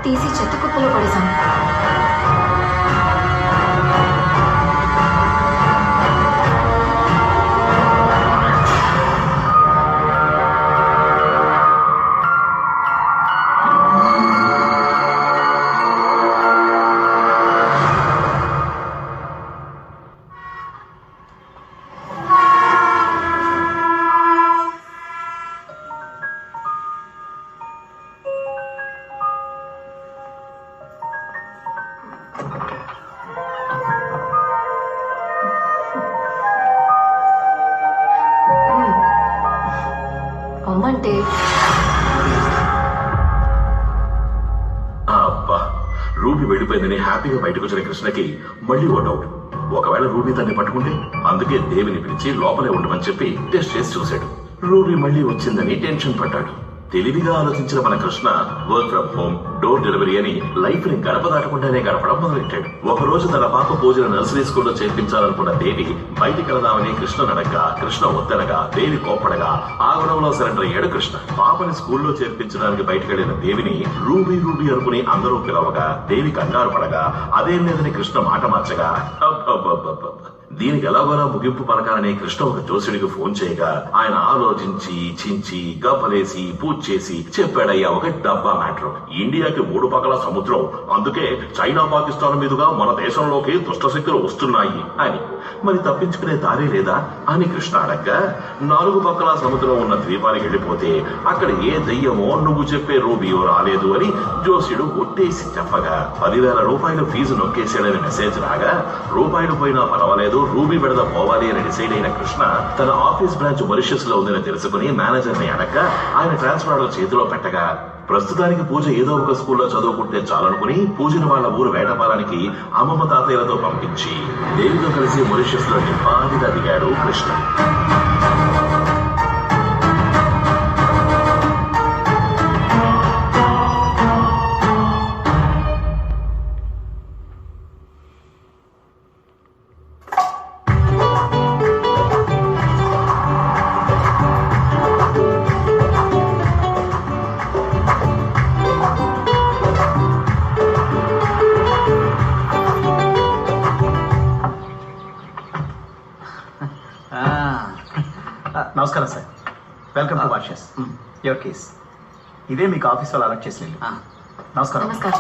తీసి చెత్త కుప్పలో పడేశాను. అమ్మంటే అబ్బా, రూబీ వెళ్ళిపోయిందని హ్యాపీగా బయటకు వచ్చిన కృష్ణకి మళ్ళీ ఓ డౌట్. ఒకవేళ రూబీ తన్ని పట్టుకుంటే, అందుకే దేవిని పిలిచి లోపలే ఉండమని చెప్పి టెస్ట్ చేసి చూశాడు. రూబీ మళ్ళీ వచ్చిందని టెన్షన్ పడ్డాడు. తెలివిగా ఆలోచించిన మన Krishna work from home, door delivery అని లైఫ్ ని గడప దాటకుండానే గడపడం మొదలెట్టాడు. ఒక రోజు తన పాప పూజను నర్సరీ స్కూల్లో చేర్పించాలనుకున్న దేవి బయటికి వెళదామని కృష్ణ నడగ్గా, కృష్ణ వద్దనగా దేవి కోప్పడగా ఆ గొడవలో సరెండర్ అయ్యాడు కృష్ణ. పాపని స్కూల్లో చేర్పించడానికి బయటకు వెళ్లిన దేవిని రూబీ రూబీ అనుకుని అందరూ పిలవగా దేవి కంగారు పడగా, అదేం లేదని కృష్ణ మాట మార్చగా, దీనికి ఎలాగోలా ముగింపు పలకాలని కృష్ణ ఒక జోసిడికి ఫోన్ చేయగా, ఆయన ఆలోచించి చించి గబ్బలేసి పూజ చేసి చెప్పాడయ్యా ఒక డబ్బా మ్యాటర్. ఇండియాకి 3 పక్కల సముద్రం, అందుకే చైనా పాకిస్తాన్ మీదుగా మన దేశంలోకి దుష్టశక్తులు వస్తున్నాయి అని. మరి తప్పించుకునే దారి లేదా అని కృష్ణ అడగ్గా, 4 పక్కల సముద్రం ఉన్న ద్వీపానికి వెళ్లిపోతే అక్కడ ఏ దయ్యమో నువ్వు చెప్పే రూబియో రాలేదు అని జోసిడు ఒట్టేసి చెప్పగా, 10,000 రూపాయల ఫీజు నొక్కేశాడని మెసేజ్ రాగా, రూపాయలు పోయినా పర్వాలేదు రూబీ బెడద పోవాలి అని డిసైడ్ అయిన కృష్ణ తన ఆఫీస్ బ్రాంచ్ మారిషస్ లో ఉందని తెలుసుకుని మేనేజర్ ని అడగ్గా, ఆయన ట్రాన్స్ఫర్ ఆర్డర్ చేతిలో పెట్టగా, ప్రస్తుతానికి పూజ ఏదో ఒక స్కూల్లో చదువుకుంటే చాలనుకుని పూజను వాళ్ళ ఊరు వేటపాలానికి అమ్మమ్మ తాతయ్యలతో పంపించి దేవితో కలిసి మారిషస్ లో నింపాదిగా దిగాడు కృష్ణ. నమస్కారం sir, welcome to washes. Your case ఇదే మీకు ఆఫీస్ వాళ్ళు అలర్ట్ చేసింది. నమస్కారం. నమస్కారం.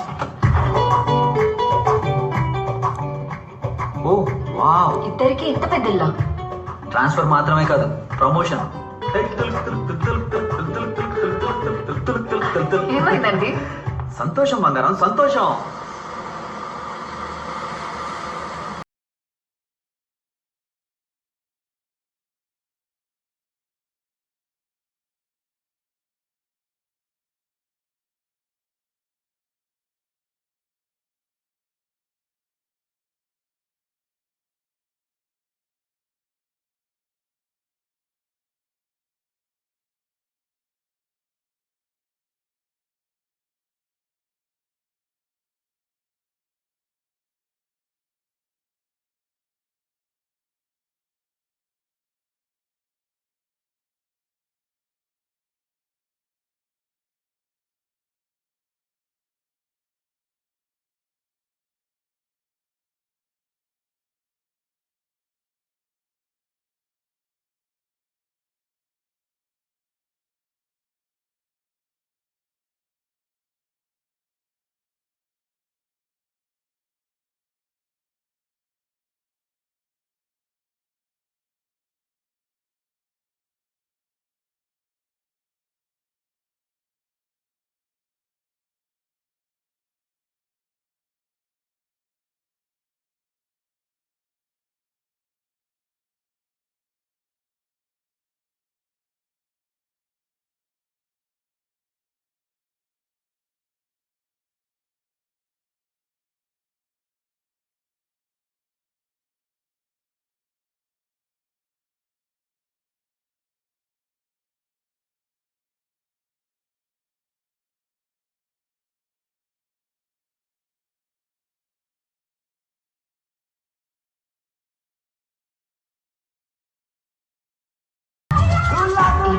ఓ వావ్, ఇద్దరికి ఇంత పెద్దల్లా? ట్రాన్స్ఫర్ మాత్రమే కాదు, ప్రమోషన్. ఏమైందండి? సంతోషం బంగారం, సంతోషం.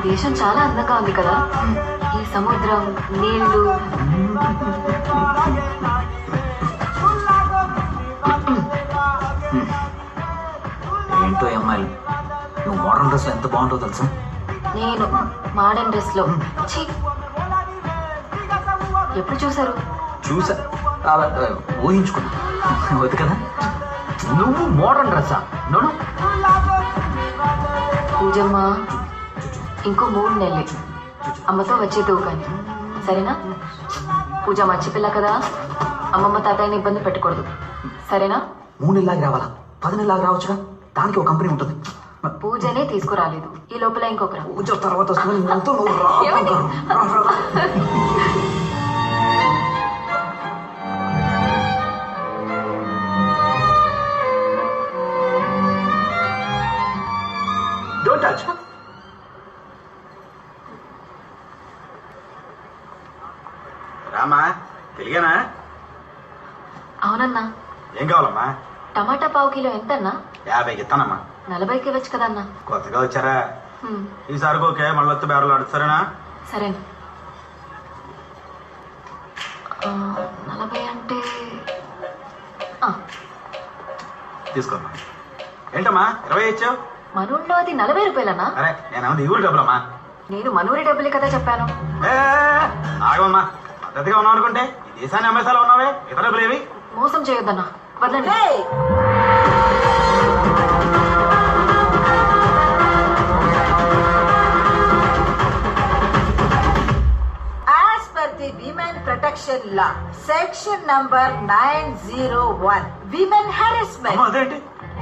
దేశం చాలా అందంగా ఉంది కదా. ఈ సముద్రం, నీళ్లు. ఏంటో ఈ అమ్మాయిలు, నువ్వు మోడర్న్ డ్రెస్ ఎంత బాగుంటుందో తెలుసా? నేను మోడర్న్ డ్రెస్ లో ఛీ! ఎప్పుడు చూసారు? చూసా, ఊహించుకున్నా. వద్దు కదా. నువ్వు మోడర్న్ డ్రెస్సా? నోను. పూజమ్మ ఇంకో 3 నెలలే అమ్మతో వచ్చేద్దువు కానీ, సరేనా? పూజ మర్చిపిల్ల కదా, అమ్మమ్మ తాతయ్యని ఇబ్బంది పెట్టకూడదు, సరేనా? 3 నెలలాగా రావాలా? 10 నెలలాగా రావచ్చుగా. దానికి ఒక కంపెనీ ఉంటుంది. పూజనే తీసుకురాలేదు, ఈ లోపల ఇంకొకరు. పూజ తర్వాత వస్తుంది. నువ్వు నువ్వు రా, ఏమండి? రా, రా, రా. Don't touch. రామా, తెలియనా? అవునన్నా. ఏం కావాలమ్మా? టమాటా పావు కిలో ఎంతన్నా? 50కి ఇస్తానమ్మా. 40కి ఇవ్వచ్చు కదన్నా. కొత్తగా వచ్చారా? హ్మ్, ఈసారి ఓకే, మళ్ళీ వస్తే బేరలు ఆడుతారేనా? సరేనా. 40 అంటే తీసుకోమ్మా. ఏంటమ్మా 20 ఇచ్చావు? మనూళ్ళో అది 40 రూపాయలన్నా. అరే నేనేమన్నా ఈ ఊరు డబ్బులమ్మా. నేను మనూరి డబ్బులే కదా చెప్పాను. ఏ ఆగమ్మా, పద్ధతిగా ఉన్నావు అనుకుంటే ఈ దేశాన్ని అమ్మేసాలో ఉన్నావే, ఇతర డబ్బులు ఏవి? మోసం చేయొద్దన్నా, వదలండి. As per the Women Protection Law, Section number 901, Women Harassment, అమ్మా అదేంటి?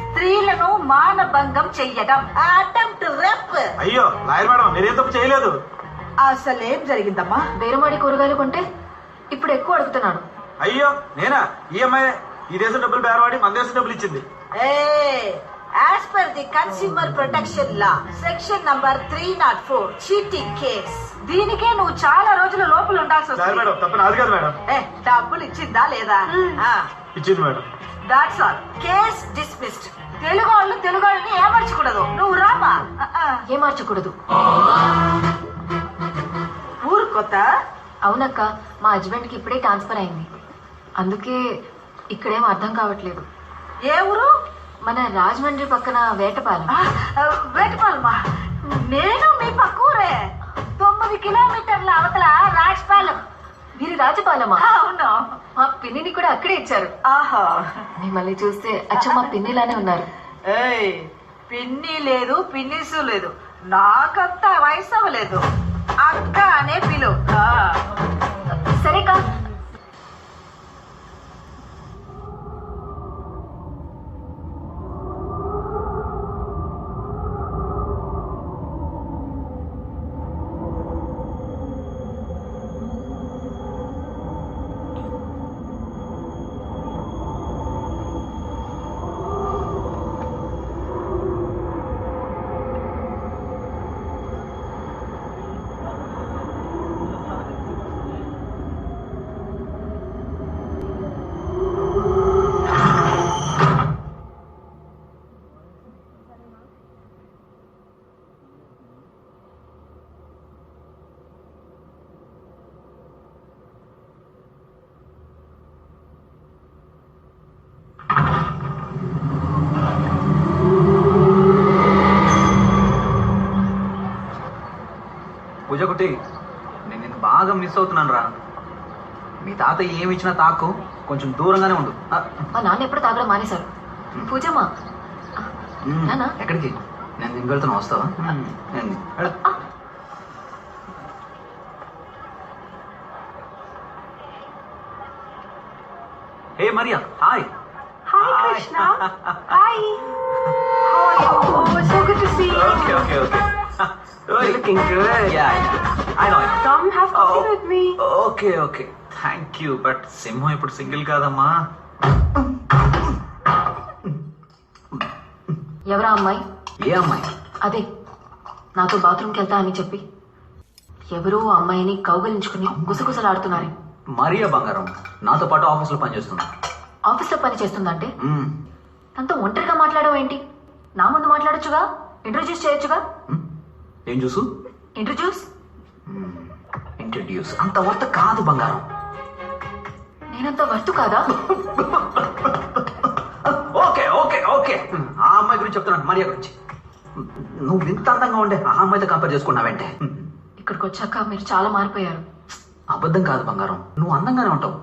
స్త్రీలను మానభంగం చెయ్యడం, అటెంప్ట్ రేప్. అయ్యో లాయర్ మేడం, నేనేం తప్పు చేయలేదు. అసలేం జరిగిందమ్మా? బేరమాడి కూరగాయలు కొంటే ఇప్పుడు ఎక్కువ అడుగుతున్నాడు. అయ్యో నేనా? ఈ అమ్మాయి ఈ దేశం డబ్బులు బేరవాడి మన దేశం డబ్బులు ఇచ్చింది. As per the Consumer Protection Law, Section number 304, cheating case. దీనికే నువ్వు చాలా రోజుల లోపల ఉండాల్సి లాయర్ వస్తుంది. మేడం, తప్పు నాది కాదు మేడం. డబ్బులు ఇచ్చిందా లేదా? ఇచ్చింది madam. That's all. Case dismissed. Telugu వాళ్ళని ఏమర్చకూడదు. నువ్వు రామా. ఏం మార్చకూడదు. ఊరు కొత్త? అవునక్క, మా హస్బెండ్ కి ఇప్పుడే ట్రాన్స్ఫర్ అయింది, అందుకే ఇక్కడేం అర్థం కావట్లేదు. ఏ ఊరు? మన రాజమండ్రి పక్కన వేటపాలెం. వేటపాలమా? నేను మీ పక్కూరే. 9 కిలోమీటర్ల అవతల రాజపాలెం. మీరు రాజపాలెమా? అవును. మా పిన్నిని కూడా అక్కడే ఇచ్చారు. ఆహా. మిమ్మల్ని చూస్తే అచ్చ మా పిన్నిలానే ఉన్నారు. ఏయ్, పిన్ని లేదు, పిన్నిసు లేదు, నాకంతా వయసు అవ్వలేదు. అక్క అనే పిలు. సరేకా. పూజ కుట్టి, నేను నిన్ను బాగా మిస్ అవుతున్నాను రా. మీ తాత ఏమి ఇచ్చినా తాకు, కొంచెం దూరంగానే ఉండు. మా నాన్న ఎప్పుడు తాగడం మానేశారు. పూజమ్మా, నాన్న ఎక్కడికి? నేను దిగి వెళ్తాను, వస్తావా? Hey Maria, hi. Hi, Krishna. Hi. How are you? Oh, so good to see you. Okay. You're looking good. Yeah. I know. Come have coffee with me. Okay. Thank you. But సింహం ఇప్పుడు single కాదమ్మా. ఎవరా అమ్మాయి? ఏ అమ్మాయి? అదే నాతో బాత్రూమ్కి వెళ్తా అని చెప్పి ఎవరో అమ్మాయిని కౌగలించుకుని గుసగుసలాడుతున్నారే. మరియా బంగారం నాతో పాటు ఆఫీస్లో పనిచేస్తున్నా. ఆఫీస్లో పని చేస్తుందంటే తనతో ఒంటరిగా మాట్లాడవు ఏంటి? నా ముందు మాట్లాడొచ్చుగా, ఇంట్రొడ్యూస్ చేయొచ్చుగా. ఏం చూసు? ఇంట్రడ్యూస్. ఇంట్రడ్యూస్ అంత వర్త కాదు బంగారం. నేనంత వర్తు కాదా? ఓకే ఓకే ఓకే ఆ అమ్మాయి గురించి చెప్తున్నాను, మరియా గురించి. నువ్వు ఇంత అందంగా ఉండే ఆ అమ్మాయితో కంపేర్ చేసుకున్నావంటే. ఇక్కడికి వచ్చాక మీరు చాలా మారిపోయారు. అబద్ధం కాదు బంగారం, నువ్వు అందంగానే ఉంటావు.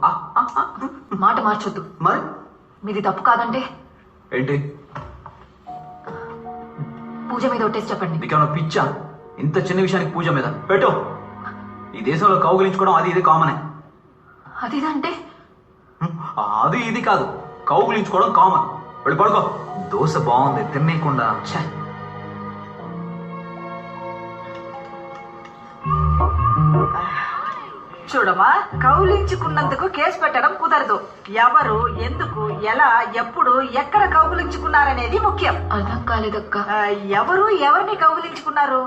మాట మార్చొద్దు. మరి మీది తప్పు కాదంటే ఏంటి? పూజ మీద ఒట్టేసి చెప్పండి. నీకేమన్నా పిచ్చా? ఇంత చిన్న విషయానికి పూజ మీద పెట్టు. ఈ దేశంలో కౌగిలించుకోవడం అది ఇది కామనే. అది అంటే అది ఇది కాదు, కౌగిలించుకోవడం కామన్. వెళ్ళి పడుకో. దోశ బాగుంది తినేయకుండా. చూడమా, కౌలించుకున్నందుకు కేసు పెట్టడం కుదరదు. ఎవరు, ఎందుకు, ఎలా, ఎప్పుడు, ఎక్కడ కౌగులించుకున్నారనేది ముఖ్యం. అర్థం కాలేదక్క. ఎవరు ఎవరిని కౌగులించుకున్నారు?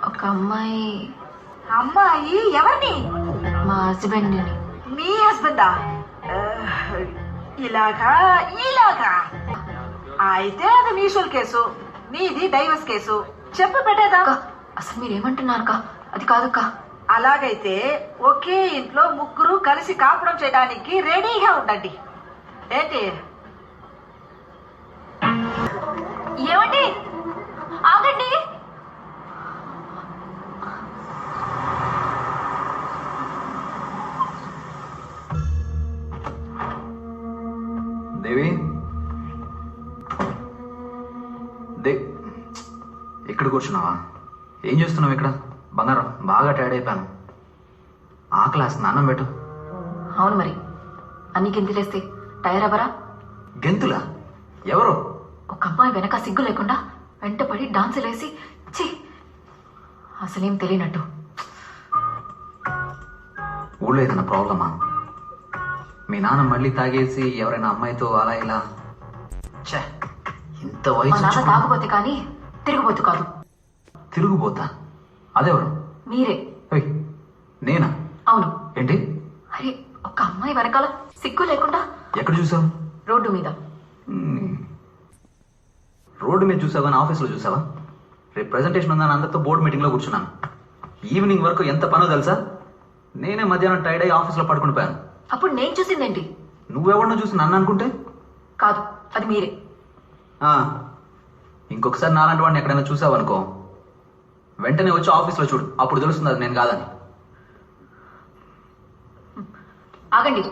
ఒక అమ్మాయి. అమ్మాయి ఎవరిని? మా హస్బెండ్ ని. మీ హస్బెండా? ఇలాగా ఇలాగా అయితే అది మ్యూచువల్ కేసు, నీది డైవర్స్ కేసు. చెప్పు పెట్టేదా? అసలు మీరేమంటున్నారు అక్క? అది కాదక్క. అలాగైతే ఒకే ఇంట్లో ముగ్గురు కలిసి కాపురం చేయడానికి రెడీగా ఉండండి. ఏంటి? ఏమండి, ఆగండి. దేవి, ఇక్కడ కూర్చున్నావా? ఏం చేస్తున్నావు ఇక్కడ? బంగారం, బాగా టైర్డ్ అయిపోయాను. ఆ క్లాస్ నాన్నం పెట్టు. అవును మరి, అన్ని గెంతులేస్తే టైర్ అవ్వరా? గెంతులా? ఎవరు? ఒక అమ్మాయి వెనక సిగ్గు లేకుండా వెంటపడి డాన్సులు వేసి ఛీ, అసలేం తెలియనట్టు. ఊళ్ళో ఏదైనా ప్రాబ్లమా? మీ నాన్న మళ్ళీ తాగేసి ఎవరైనా అమ్మాయితో అలా ఇలా? ఛే, ఇంత మా వయసు నాన్న వచ్చి తాగబోతే కానీ తిరిగిపోతు కాదు. తిరుగుపోతా? అదెవరు? మీరే. ఏయ్, నేనా? అవును. ఏంటి? అరే, ఒక అమ్మాయి వెనకాల సిగ్గు లేకుండా. ఎక్కడ చూసావు? రోడ్డు మీద. రోడ్డు మీద చూసావా? నా ఆఫీస్లో చూసావా? రేపు ప్రెజెంటేషన్ ఉందని అందరితో బోర్డు మీటింగ్లో కూర్చున్నాను. ఈవినింగ్ వరకు ఎంత పనో తెలుసా? నేనే మధ్యాహ్నం టైర్డ్ అయ్యి ఆఫీస్లో పడుకుని పోయాను. అప్పుడు నేను చూసిందేంటి? నువ్వెవరినో చూసి నన్ను అనుకుంటే? కాదు, అది మీరే. ఇంకొకసారి నాలాంటి వాడిని ఎక్కడైనా చూసావనుకో, వెంటనే వచ్చి ఆఫీస్లో చూడు, అప్పుడు తెలుస్తుంది అది నేను కాదని. ఆగండి.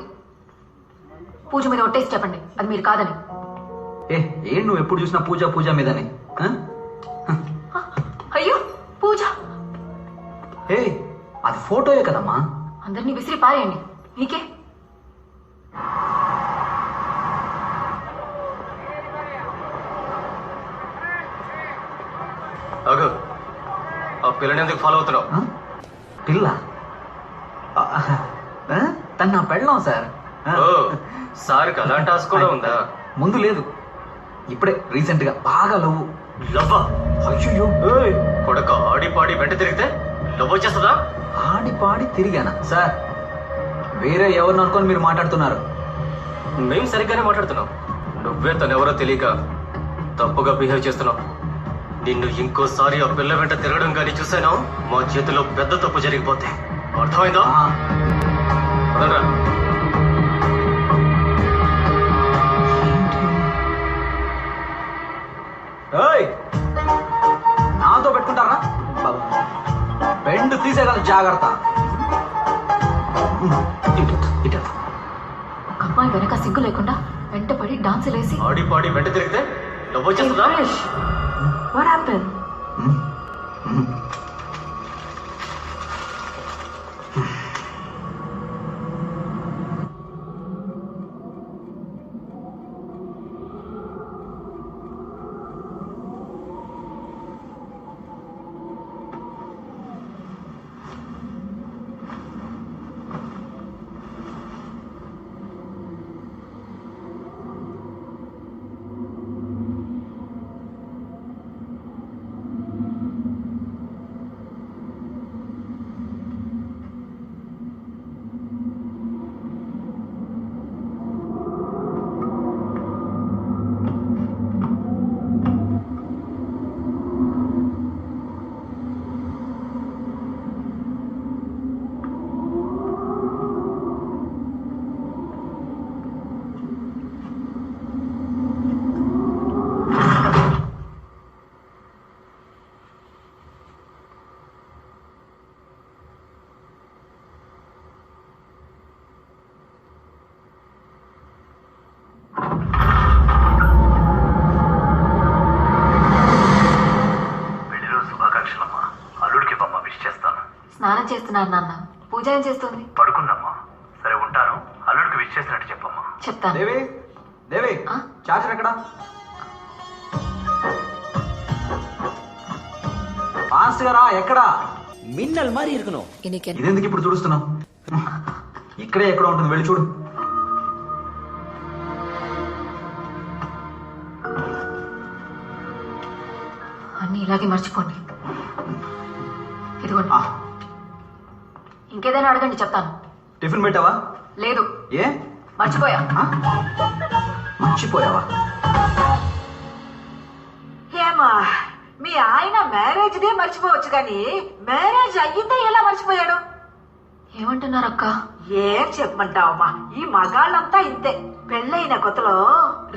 పూజ మీద ఒట్టేసి చెప్పండి అది మీరు కాదని. ఏం నువ్వు ఎప్పుడు చూసినా పూజ పూజ మీదని? అయ్యో, పూజ. అది ఫోటోయే కదమ్మా. అందరినీ విసిరి పారేయండి, నీకే. అగు, ఆ పిల్లని ఎందుకు ఫాలో అవుతున్నావు? పిల్ల? తను నా పెళ్ళాం సార్. సార్కి అలాంటి ఆశ కూడా ఉందా? ముందు లేదు, ఇప్పుడే రీసెంట్ గా బాగా లవ్. లవ్వా? అయ్యో, కొడక ఆడి పాడి వెంట తిరిగితే లవ్ వచ్చేస్తుందా? ఆడి పాడి తిరిగానా సార్? వేరే ఎవరిని అనుకొని మీరు మాట్లాడుతున్నారు. మేం సరిగ్గానే మాట్లాడుతున్నాం. నువ్వే తనెవరో తెలియక తప్పుగా బిహేవ్ చేస్తున్నావు. నిన్ను ఇంకోసారి ఆ పిల్ల వెంట తిరగడం కానీ చూసాను, మా చేతిలో పెద్ద తప్పు జరిగిపోతే. అర్థమైందా? పదండ్రా. నాతో పెట్టుకుంటారా? బెండ్ తీసేయగల జాగ్రత్త. ఒక అమ్మాయి వెనక సిగ్గు లేకుండా వెంటపడి డాన్సులు వేసి ఆడి పాడి వెంట తిరిగితే లవ్ వచ్చేస్తుందా? What happened? చేస్తున్నారు నాన్న? పూజ ఏం చేస్తుంది? పడుకుందమ్మా. సరే ఉంటాను. అల్లుడికి విష్ చేసినట్టు చెప్పమ్మా. చెప్తాను. దేవి దేవి ఆ? చార్జర్ ఎక్కడా? ఫాస్ట్ గా రా. ఎక్కడా? மின்னல் மாதிரி இருக்கணும். ఇదెందుకు ఇప్పుడు చూడుస్తున్నావు? ఇక్కడే ఎక్కడ ఉంటుంది, వెళ్ళి చూడు. అన్ని ఇలాగే మర్చిపోండి. ఇదిగోండి. ఆ, ఇంకేదైనా అడగండి, చెప్తాను. టిఫిన్ పెట్టావా? లేదు, ఏ మర్చిపోయా. ఆ? మర్చిపోయావా? ఏమా మీ ఆయన మ్యారేజ్ డే మర్చిపోవచ్చు కానీ మ్యారేజ్ అయ్యిందే ఎలా మర్చిపోయాడు? ఏమంటున్నారు అక్క? ఏం చెప్పమంటావమ్మా, ఈ మగాళ్ళంతా ఇంతే. పెళ్ళైన కొత్తలో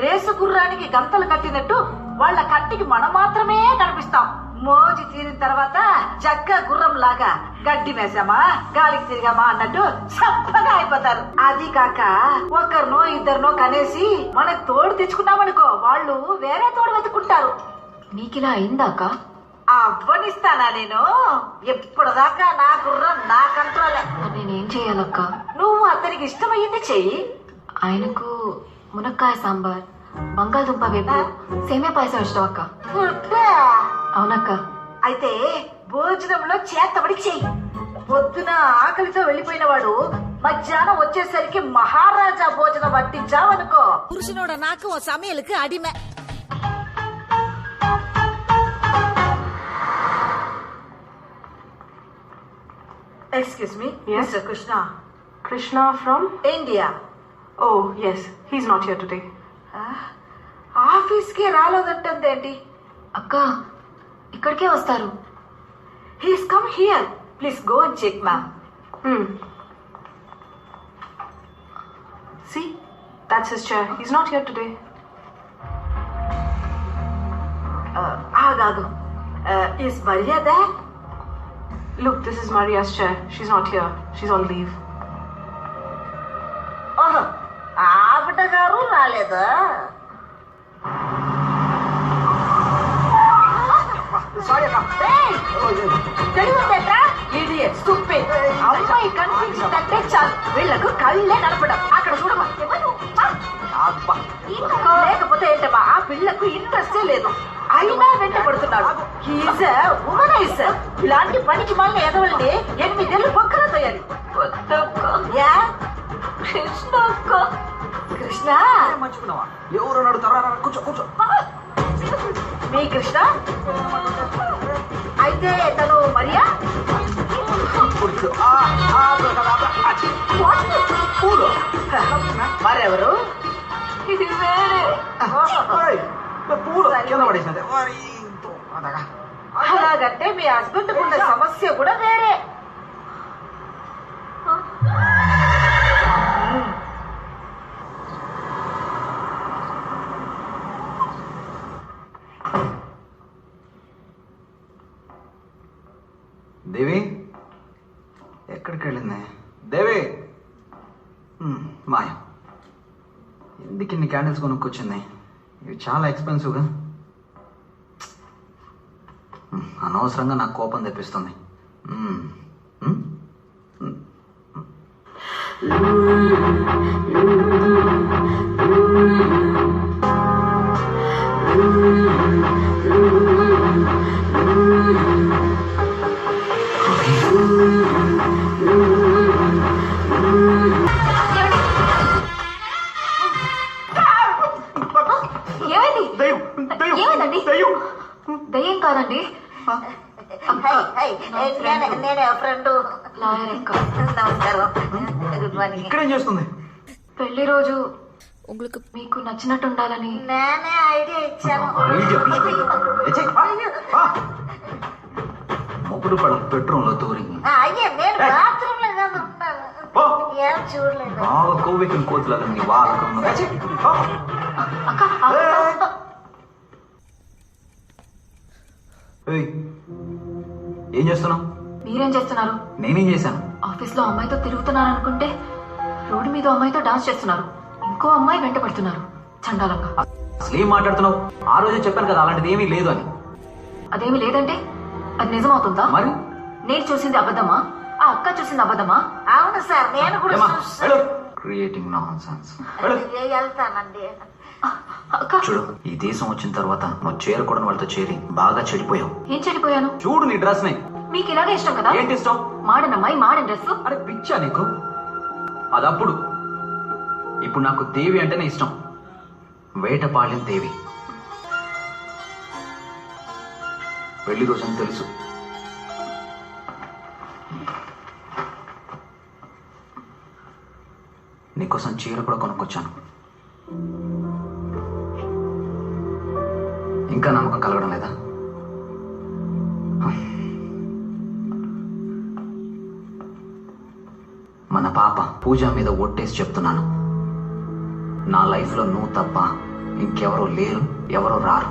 రేసు గుర్రానికి గంతలు కట్టినట్టు వాళ్ళ కంటికి మనం మాత్రమే కనిపిస్తాం. మోజు తీరిన తర్వాత జగ్గ గుర్రం లాగా గడ్డి మేసామా గాలికి తిరిగామా అన్నట్టు చప్పగా అయిపోతారు. అది కాక ఒకరినో ఇద్దరినో కనేసి మనకు తోడు తెచ్చుకున్నామనుకో వాళ్ళు వేరే తోడు వెతుకుంటారు. నీకిలా అయిందా అక్క? అవ్వనిస్తానా నేను? ఎప్పటిదాకా నా గుర్రం నా కంట్రోలే. మరి నేనేం చేయాలక్క? నువ్వు అతనికి ఇష్టమయ్యింది చెయ్యి. ఆయనకు మునక్కాయ సాంబార్, బంగాళదుంప వేపు, సేమియా పాయసం ఇష్టం అక్క. పుట్టా. అవునక్క. అయితే భోజనంలో చేతబడికి చెయ్యి. పొద్దున ఆకలితో వెళ్లిపోయిన వాడు మధ్యాహ్నం వచ్చేసరికి మహారాజా భోజనం వడ్డించావనుకో, புருஷனோட நாக்கு உன் சமையலுக்கு அடிமை. Excuse me, mister Krishna. Krishna from? India. Oh, yes. He's not here today. Office కి రాలేదంటుందేంటి? అక్క ఇక్కడికే వస్తారు. He's come here. Please go and check ma'am. See? That's his chair. He's not here today. ఆగాగు. ఈస్ మర్యాద? Look, this is Maria's chair. She's not here. She's on leave. ఓహో, ఆవిడ గారు రాలేదా? అమ్మాయి కనిపించిందంటే చాలు వీళ్ళకు కళ్ళే నడపడం. అక్కడ చూడమా. లేకపోతే ఏంటమ్మా, ఆ పిల్లకు ఇంట్రెస్టే లేదు. అయినా వెంట పడుతున్నాడు. ఇలాంటి పనికి మళ్ళీ ఎదవల్ని 8 ఏళ్ళు పొక్కర తోయాలి. కృష్ణ కృష్ణ మర్చిపోయినావా? ఎవరు అడుగుతారా? కూర్చో కూర్చో. మీ కృష్ణ అయితే తను మరియా? మరెవరు? ఇది వేరే. అలాగంటే మీ హస్బెండ్ ఉన్న సమస్య కూడా వేరే. దేవి ఎక్కడికి వెళ్ళింది? దేవి మాయ, ఎందుకు ఇన్ని క్యాండిల్స్ కొనుక్కొచ్చింది? ఇవి చాలా ఎక్స్పెన్సివ్గా. అనవసరంగా నాకు కోపం తెప్పిస్తుంది. ఏమైందండి? దయ్యం కాదండి, నేనే ఫ్రెండ్ లాయర్ అక్క. నమస్కారం. Good morning. ఇక్కడేం చేస్తుంది? పెళ్లి రోజు మీకు నచ్చినట్టు ఉండాలని నేనే ఐడియా ఇచ్చాను. మొగుడు పడ బెడ్రూమ్ లో తూరి అయ్యే నేను బాత్రూమ్ లో కాదు ఏం చూడలేదు. బాగా కోవికిన కోతులాగా నీ వాళ్ళకు అక్క. ఏం చేస్తున్నావు? మీరేం చేస్తున్నారు? నేనేం చేశాను? ఆఫీస్ లో అమ్మాయితో తిరుగుతున్నారు అనుకుంటే రోడ్డు మీద అమ్మాయితో డాన్స్ చేస్తున్నారు. ఇంకో అమ్మాయి వెంట పడుతున్నారు చండాలంగా. అసలు ఏం మాట్లాడుతున్నావు? ఆ రోజే చెప్పాను కదా అలాంటిది ఏమీ లేదు అని. అదేమి లేదంటే అది నిజమవుతుందా? మరి నేను చూసింది అబద్ధమా? ఆ అక్క చూసింది అబద్ధమా? అవును సార్, నేను కూడా క్రియేటింగ్ నాన్ సెన్స్. వెళ్తానండి. అక్క చూడు, ఈ దేశం వచ్చిన తర్వాత నువ్వు చేరకూడని వాళ్ళతో చేరి బాగా చెడిపోయావు. ఏం చెడిపోయాను? చూడు నీ డ్రెస్ ని. మీకు ఇలాగే ఇష్టం కదా? ఏంటి ఇష్టం? మాడనమ్మాయి మాడన్ డ్రెస్. అరే పిచ్చా నీకు? అదప్పుడు. ఇప్పుడు నాకు దేవి అంటేనే ఇష్టం. వేటపాళెం దేవి. పెళ్లి రోజని తెలుసు. నీకోసం చీర కూడా కొనుక్కొచ్చాను. ఇంకా నమ్మకం కలగడం లేదా? మన పాప పూజ మీద ఒట్టేసి చెప్తున్నాను, నా లైఫ్లో నువ్వు తప్ప ఇంకెవరో లేరు, ఎవరో రారు.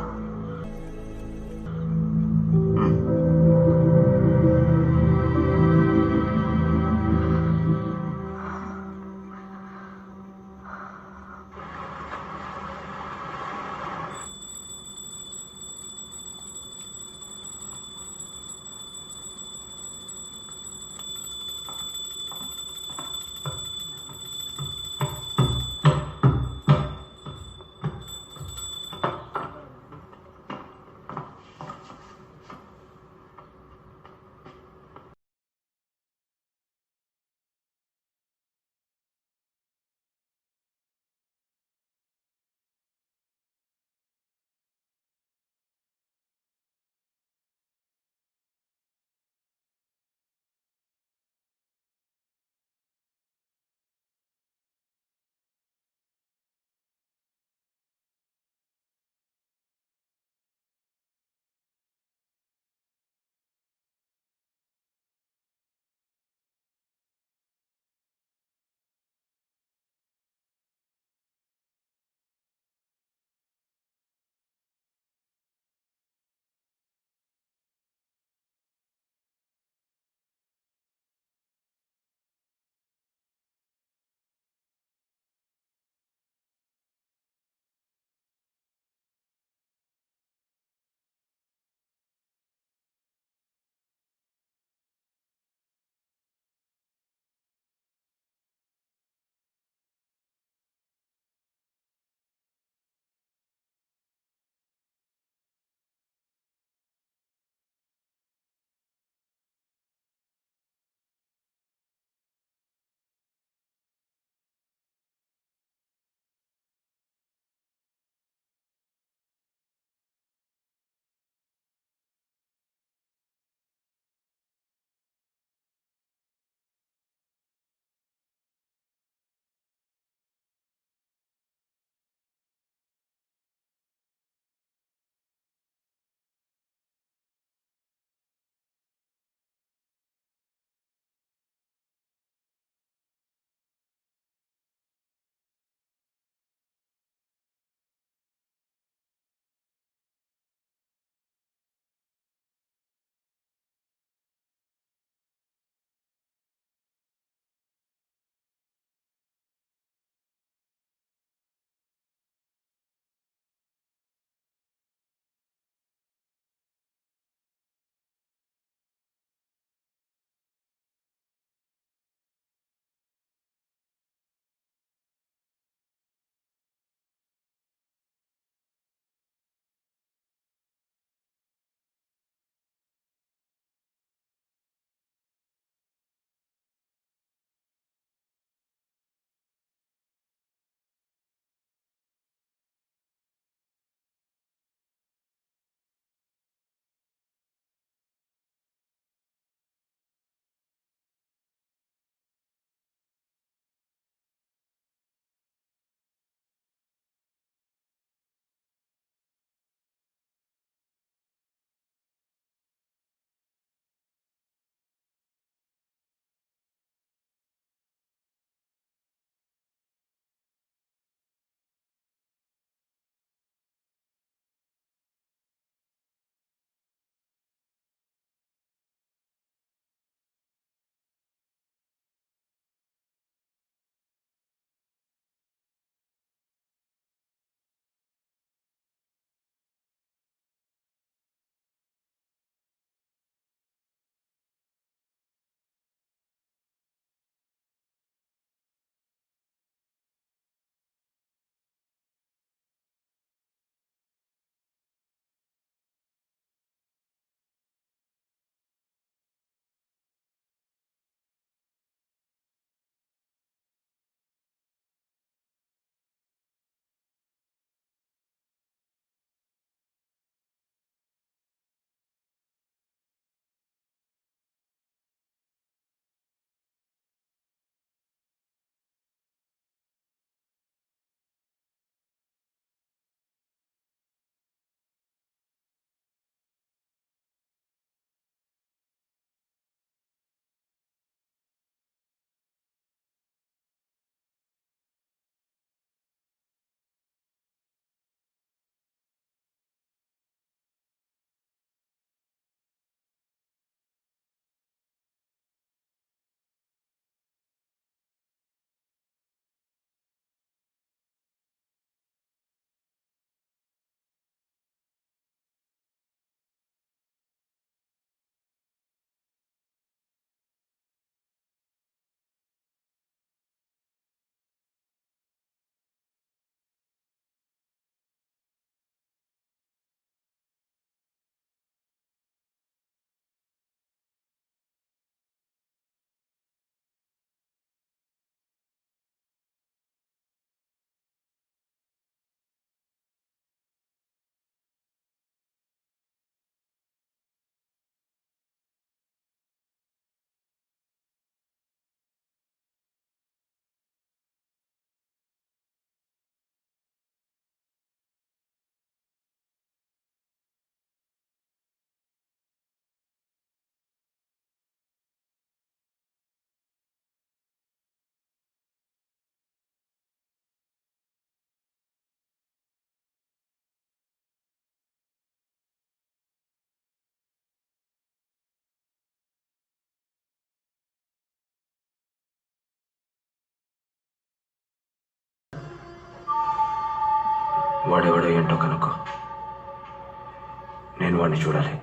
వాడెవడో ఏంటో కనుక్కో. నేను వాడిని చూడాలి.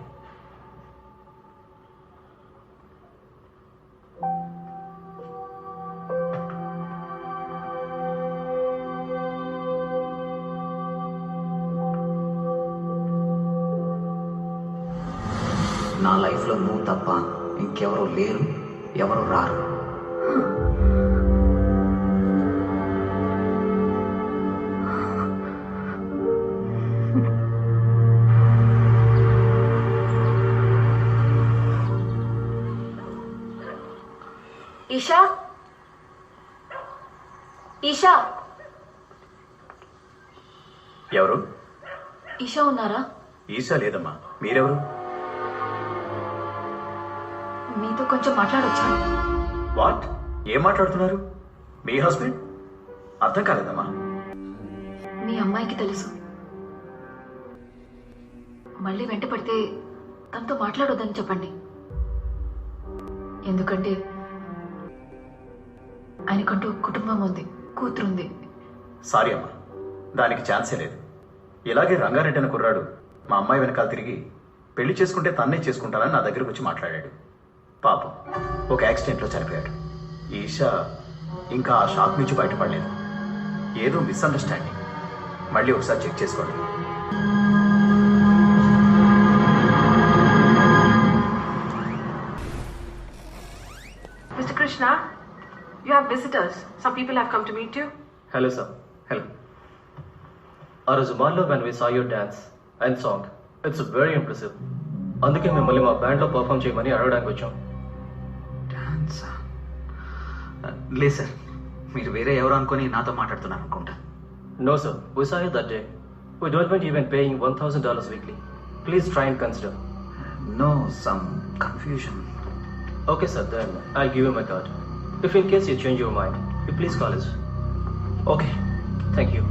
నా లైఫ్లో నువ్వు తప్ప ఇంకెవరూ లేరు, ఎవరు రారు. ఈషా, ఈషా, ఎవరు? ఈషా ఉన్నారా? ఈసా లేదమ్మా. మీరెవరు? మీతో కొంచెం మాట్లాడొచ్చా? వాట్? ఏం మాట్లాడుతున్నారు? మీ హస్బెండ్? అర్థం కాలేదమ్మా. మీ అమ్మాయికి తెలుసు. మళ్ళీ వెంట పడితే తనతో మాట్లాడొద్దని చెప్పండి. ఎందుకంటే ఆయనకంటూ కుటుంబం ఉంది, కూతురుంది. సారీ అమ్మా, దానికి ఛాన్సే లేదు. ఇలాగే రంగారెడ్డి అనే కుర్రాడు మా అమ్మాయి వెనకాల తిరిగి పెళ్లి చేసుకుంటే తన్నే చేసుకుంటానని నా దగ్గరకు వచ్చి మాట్లాడాడు. పాపం ఒక యాక్సిడెంట్లో చనిపోయాడు. ఈషా ఇంకా ఆ షాక్ నుంచి బయటపడలేదు. ఏదో మిస్అండర్స్టాండింగ్. మళ్ళీ ఒకసారి చెక్ చేసుకోండి. Mr. Krishna, you have visitors. Some people have come to meet you. Hello sir. Hello. ఆ రోజు మాల్లో when we saw your dance and song, it's very impressive. అందుకే మిమ్మల్ని మా బ్యాండ్లో పర్ఫామ్ చేయమని అడగడానికి వచ్చాం. డాన్సా? లేదు సార్, మీరు వేరే ఎవరు అనుకొని నాతో మాట్లాడుతున్నారు అనుకుంటా. No sir, we saw you that day. We don't mind even paying $1,000 weekly. Please try and consider. No, some confusion. Okay sir, then I'll give you my card. If in case you change your mind, you please call us. Okay, thank you.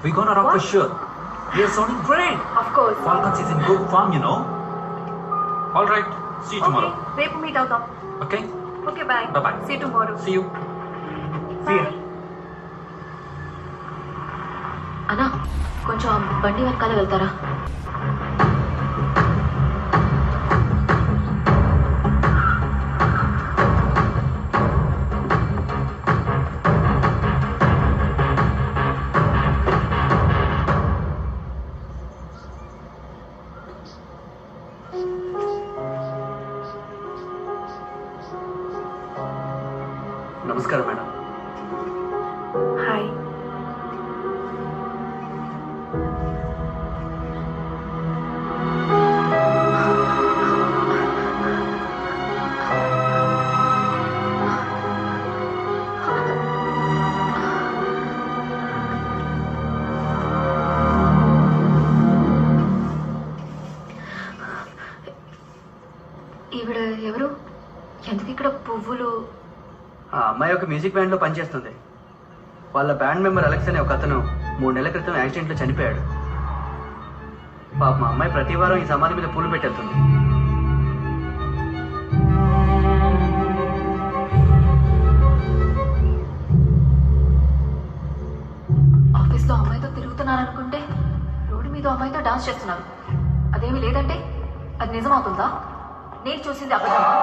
We gonna rock for sure. You're sounding great. Of course. Falcons is in good form, you know. All right. See you tomorrow. రేపు meet అవుతాం. Okay. Okay, bye. Bye-bye. See you tomorrow. See you. Bye. అన్నా, కొంచెం ఆ బండి వెనకాల వెళ్తారా? నమస్కారం madam. Hi. ఈవిడ ఎవరు? ఎందుకు ఇక్కడ పువ్వులు? ఆ అమ్మాయి ఒక మ్యూజిక్ బ్యాండ్లో పనిచేస్తుంది. వాళ్ళ బ్యాండ్ మెంబర్ అలెక్స్ అనే ఒక అతను 3 నెలల క్రితం యాక్సిడెంట్లో చనిపోయాడు. పాప మా అమ్మాయి ప్రతి వారం ఈ సమాధి మీద పూలు పెట్టేస్తుంది. ఆఫీస్లో అమ్మాయితో తిరుగుతున్నారనుకుంటే రోడ్డు మీద అమ్మాయితో డాన్స్ చేస్తున్నారు. అదేమీ లేదంటే అది నిజమవుతుందా? నేను చూసింది అబద్ధమా?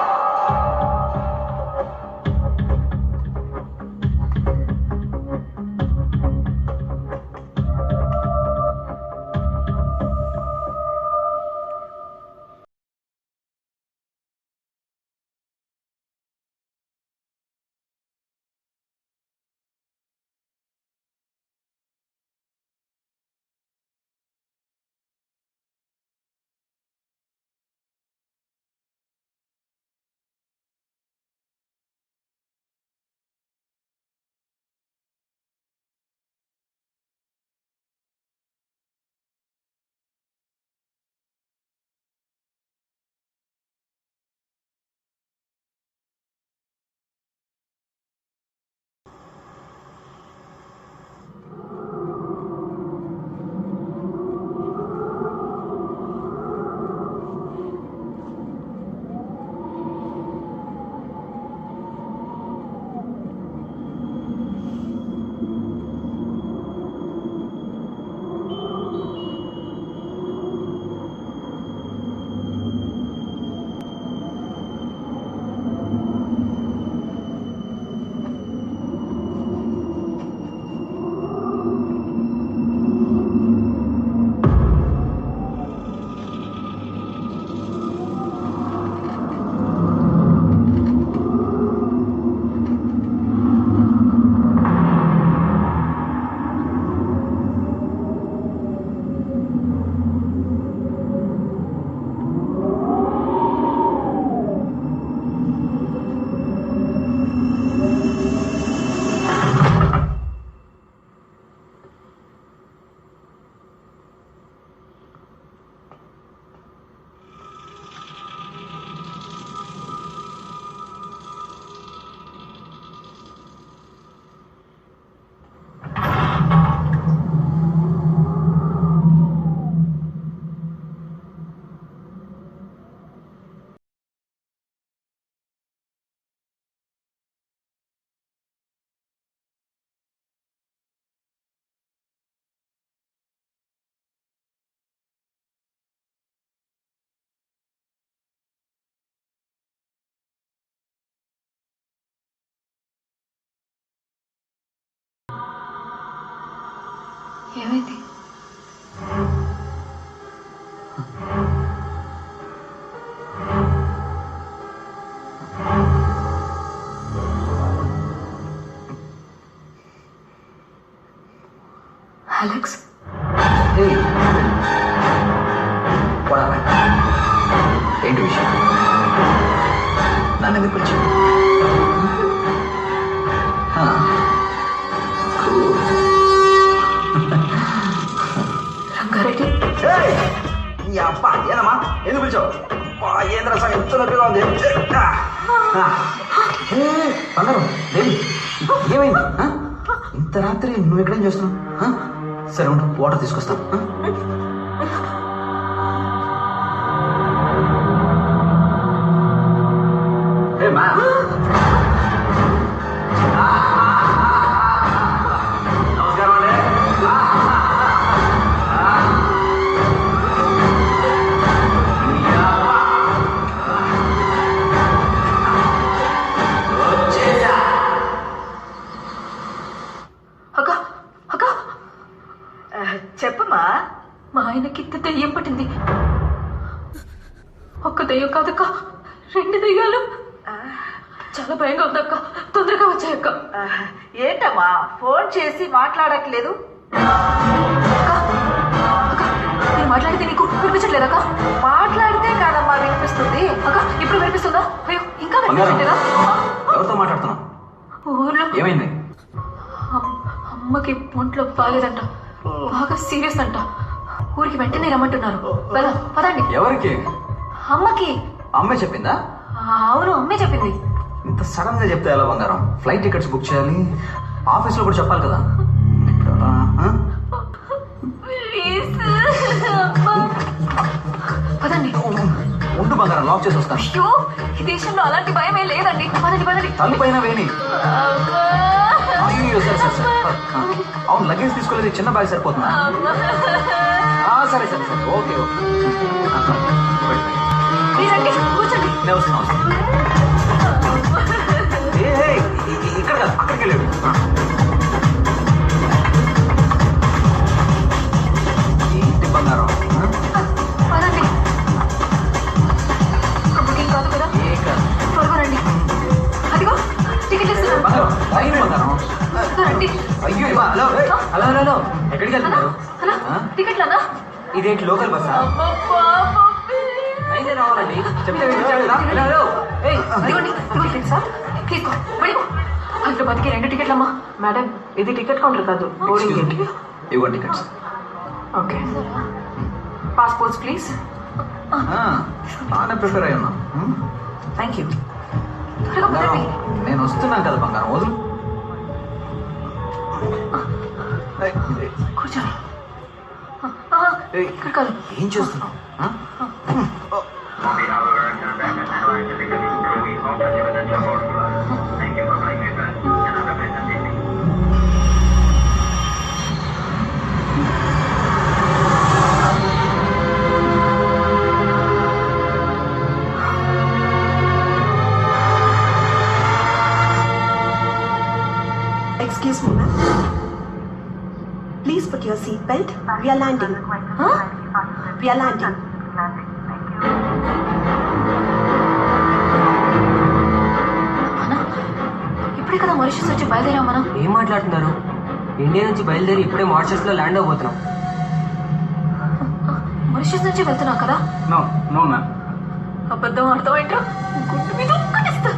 ఏమైంది? అలెక్స్, ఏంటి విషయం? నన్ను ఎందుకు పిలిచావు? రంగారెడ్డి, ఏనమ్మా ఎందుకు పిలిచావు? ఏంద్ర ఎంత నొప్పిగా ఉంది. బంగారం, దేవి, ఏమైంది? ఇంత రాత్రి నువ్వు ఎక్కడేం చేస్తున్నావు? సరే ఉండు, వాటర్ తీసుకొస్తాను. నమస్కారం అండి. అక్క అక్క, చెప్పమ్మా. మా ఆయనకి దెయ్యం పట్టింది. ఒక్క దెయ్యం కాదక్క, 2 దెయ్యాలు. చాలా భయంగా ఉందక్క, తొందరగా వచ్చాయక్క. ఏంటమ్మా ఫోన్ చేసి మాట్లాడట్లేదు? నేను మాట్లాడితే నీకు వినిపించట్లేదక్క? మాట్లాడితే కాదమ్మా వినిపిస్తుంది. అక్క ఇప్పుడు వినిపిస్తుందా? అయ్యో ఇంకా వినిపించట్లేదా? ఎవరితో మాట్లాడుతున్నావు? ఊర్లో ఏమైంది? అమ్మకి ఒంట్లో బాగాలేదంట, బాగా సీరియస్ అంట. ఊరికి వెంటనే రమ్మంటున్నారు. పదండి. ఎవరికి? అమ్మకి. అమ్మే చెప్పిందా? అవును, అమ్మే చెప్పింది. ఇంత సడన్ గా చెప్తే ఎలా బంగారం? ఫ్లైట్ టికెట్స్ బుక్ చేయాలి, ఆఫీస్ లో కూడా చెప్పాలి కదా. పదండి. ఉండు బంగారం, లాక్ చేసి వస్తాను. అయ్యో, ఈ దేశంలో అలాంటి భయమే లేదండి. పదండి పదండి. తల్లిపైన వేణి. అయ్యో సరే సరే సరే. అవును, లగేజ్ తీసుకోలేదు, చిన్న బ్యాగ్ సరిపోతుందా? సరే సరే సరే, ఓకే ఓకే. కూర్చోండి. నేను వస్తున్నాను. ఇక్కడ కదా, అక్కడికి వెళ్ళాడు. ఏంటి బంగారం? పదండి. అమ్మకి కాదు కదా? ఏ కాదు. త్వరగా రండి. అదిగో టికెట్ ఇస్తున్నాను. బంగారం, లైన్ బంగారం. రండి. అయ్యో హలో హలో హలో, ఎక్కడికి వెళ్తున్నారు? టికెట్లనా? ఇదేంటి లోకల్ బస్సా? అయితే రావాలండి. చెప్తే తీసుకో, పడిపో. హైదరాబాద్కి 2 టికెట్లమ్మా. మేడం, ఇది టికెట్ కౌంటర్ కాదు, బోర్డింగ్ గేట్. ఇవ్వండి టికెట్స్. Okay, passports please. బాగానే ప్రిపేర్ అయ్యి ఉన్నా. Thank you. త్వరగా పదండి. నేను వస్తున్నాను కదా బంగారం, వదులు. కూర్చోండి. ఇక్కడ కాదు. ఏం చేస్తున్నావు? Excuse me, ma'am. Please put your seat belt. We are landing. Huh? We are landing. ఇప్పుడే కదా మారిషస్ వచ్చి బయలుదేరాం మనం. ఏం మాట్లాడుతున్నారు? ఇండియా నుంచి బయలుదేరి ఇప్పుడే మారిషస్ లో ల్యాండ్ అవబోతున్నాం. మారిషస్ నుంచి వెళ్తున్నాం కదా? No no ma'am. అబద్ధం అర్థమైంట్రా, గుడ్డు మీద ఒక్కటిస్తా.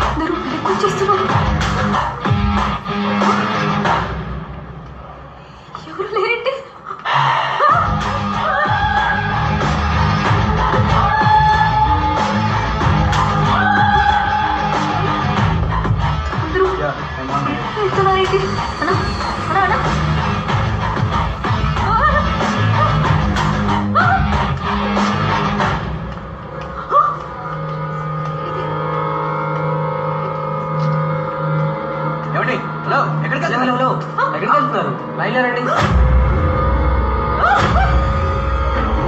అందరూ వెనక్కి వచ్చేస్తున్నారు. ఎక్కడికి వెళ్తున్నారు? లైన్లో రండి.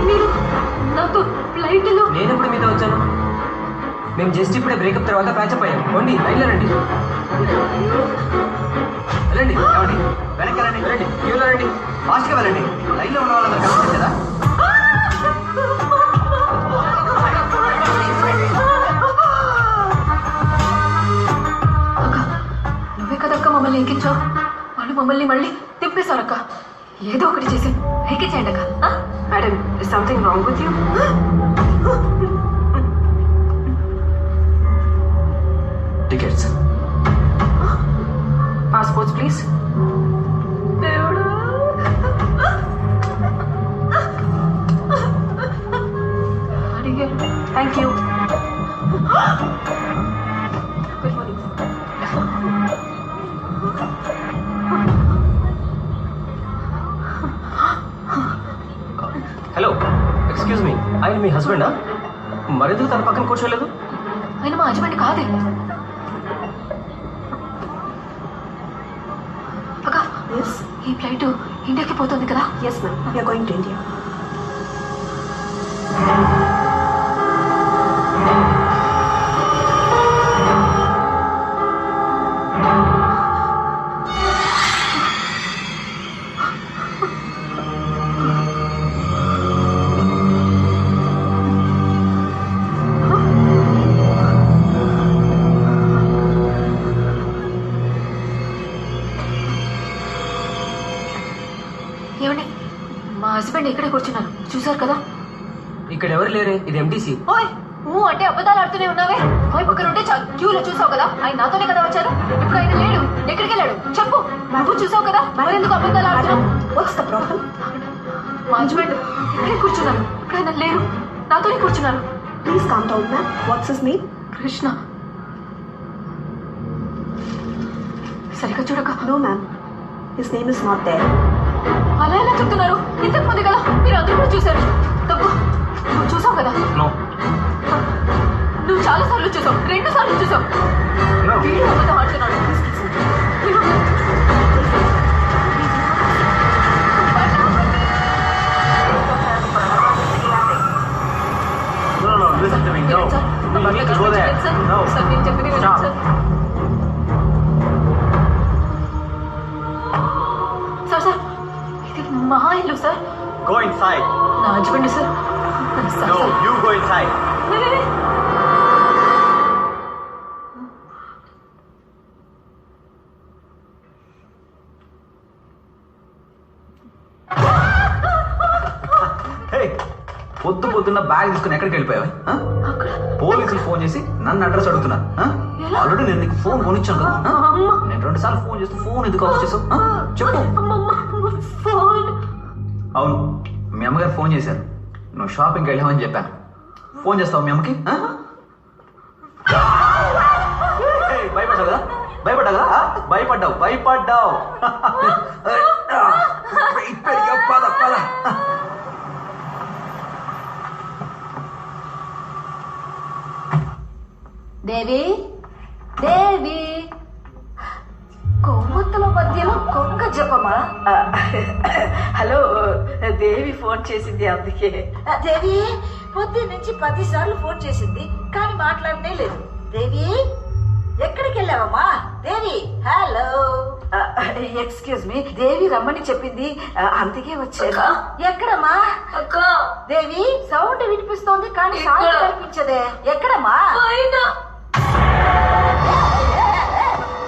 మీరు నాతో ఫ్లైట్లో? నేను ఇప్పుడు మీతో వచ్చాను. మేము జస్ట్ ఇప్పుడే బ్రేకప్ తర్వాత ప్యాచప్ అయ్యాం. పోండి, లైన్లో రండి. వెళ్ళండి వెనక్కి వెళ్ళండి క్యూలో రండి, ఫాస్ట్గా వెళ్ళండి. లైన్లో ఉన్న వాళ్ళందరూ కనిపించదు కదా. నువ్వే కదక్క మమ్మల్ని ఎక్కించావు. వాళ్ళు మమ్మల్ని మళ్ళీ తిప్పేశారక్క. ఏదో ఒకటి చేసి ఎక్కించేయండి అక్క. Madam, is something wrong with you? Tickets. Passports, please. Thank you. Good morning. Hello, excuse me, ఆయన మీ హస్బెండా? మరెందుకు తన పక్కన కూర్చోలేదు? ఆయన మా హస్బెండ్ కాదే. అక్క, ఈ ఫ్లైట్ ఇండియాకి పోతుంది కదా? Yes, ma'am. We are going to India. ఏమండి, మా హస్బెండ్ ఇక్కడే కూర్చున్నారు, చూసారు కదా? ఇక్కడ ఎవరు లేరే, ఇది ఎంటీసీ. ఓయ్, అంటే అబద్ధాలు ఆడుతూనే ఉన్నావే. ఓయ్, పక్కన ఉంటే క్యూలో చూసావు కదా, ఆయన నాతోనే కదా వచ్చారు. ఇప్పుడు ఆయన లేడు, ఎక్కడికి వెళ్ళాడు చెప్పు. నువ్వు చూసావు కదా, మరి ఎందుకు అబద్ధాలు ఆడుతున్నావు? What's the problem? మా హస్బెండ్ ఇక్కడే కూర్చున్నారు, ఇప్పుడు ఆయన లేరు, నాతోనే కూర్చున్నారు. Please calm down, ma'am. What's his name? Krishna. సరిగ్గా చూడక. No, ma'am. His name is not there. అలా ఎలా చెప్తున్నారు? ఇంతకు ముందు కదా మీరు అందరూ కూడా చూశారు. తప్పు, నువ్వు చూసావు కదా? నువ్వు చాలా సార్లు చూసావు, 2 సార్లు చూసావు. వీడు అబద్ధం ఆడుతున్నాడు. సార్, నేను చెప్పింది వినండి సార్. సార్ సార్, ఇది మా ఇల్లు సార్. Go inside. నా husband sir. No, you go inside. పొద్దున్న బ్యాగ్ తీసుకుని ఎక్కడికి వెళ్ళిపోయావా? పోలీసులు ఫోన్ చేసి నన్ను అడ్రస్ అడుగుతున్నారు. ఆల్రెడీ నేను నీకు ఫోన్ కొనిచ్చాను కదా. నేను 2 సార్లు ఫోన్ చేస్తే ఫోన్ ఎందుకు ఆఫ్ చేసావు చెప్పు. అవును, మీ అమ్మగారు ఫోన్ చేశారు, నువ్వు షాపింగ్కి వెళ్ళావని చెప్పాను. ఫోన్ చేస్తావు మీ అమ్మకి? భయపడ్డావు కదా, భయపడ్డావు. పద పద. దేవి, దేవి, కొవ్వొత్తుల మధ్యలో కొంగ జపమా? హలో, దేవి ఫోన్ చేసింది, అందుకే. దేవి పొద్దు నుంచి 10 సార్లు ఫోన్ చేసింది, కానీ మాట్లాడనే లేదు. దేవి, ఎక్కడికి వెళ్ళావమ్మా? దేవి, హలో. ఎక్స్క్యూజ్ మీ, దేవి రమ్మని చెప్పింది, అందుకే వచ్చాను. ఎక్కడమ్మా? దేవి, సౌండ్ వినిపిస్తోంది కానీ సౌండ్ కనిపించదే. ఎక్కడమ్మా?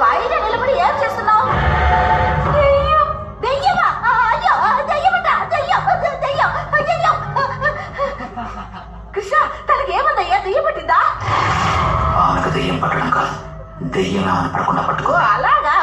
పైన నిలబడి ఏం చేస్తున్నావు? దెయ్యమా? అయ్యో, దెయ్యమట, దెయ్యం. కృష్ణ, తనకి ఏముందయ్యా? దెయ్యం పట్టిందా? దెయ్యం పట్టడం కాదు, దెయ్యం పడకుండా పట్టుకో. అలాగా?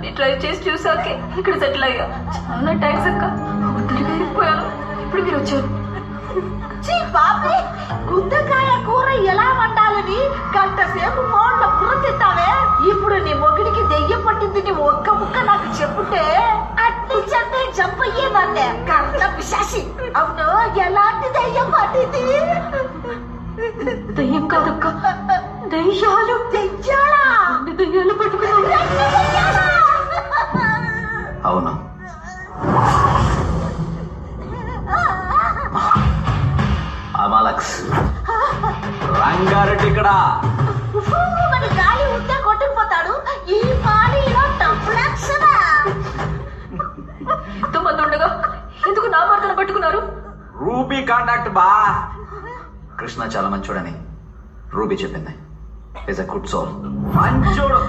అన్ని ట్రై చేసి చూసాకే ఇక్కడ సెటిల్ అయ్యా. చాలా థ్యాంక్స్ అక్క. తిరిగిపోయాను, ఇప్పుడు మీరు వచ్చారు. బాబీ, గుత్తకాయ కూర ఎలా వండాలని గంట సేపు ఫోన్లో కూర తింటావే. ఇప్పుడు నీ మొగిడికి దెయ్యం పట్టింది నీ ఒక్క ముక్క నాకు చెప్పుంటే అట్ని చెంటే జంపయ్యేదాన్నే. కర్ణ పిశాసి. అవును, ఎలాంటి దెయ్యం పట్టింది? దయ్యం కాదక్క, దయ్యాలు. దెయ్యాలా? దయ్యాలు పట్టుకున్నాను. అవును, అమాలక్స్. రంగారెడ్డి ఇక్కడ. మరి గాలి ఉంటే కొట్టుకుపోతాడు. ఈ పానీలో డబ్బులక్షణ. ఎంతమంది ఉండగా ఎందుకు నా భర్తను పట్టుకున్నారు? రూబీ కాంటాక్ట్ బా. కృష్ణ చాలా మంచోడని రూబీ చెప్పింది. Is a good soul. మంచోడు.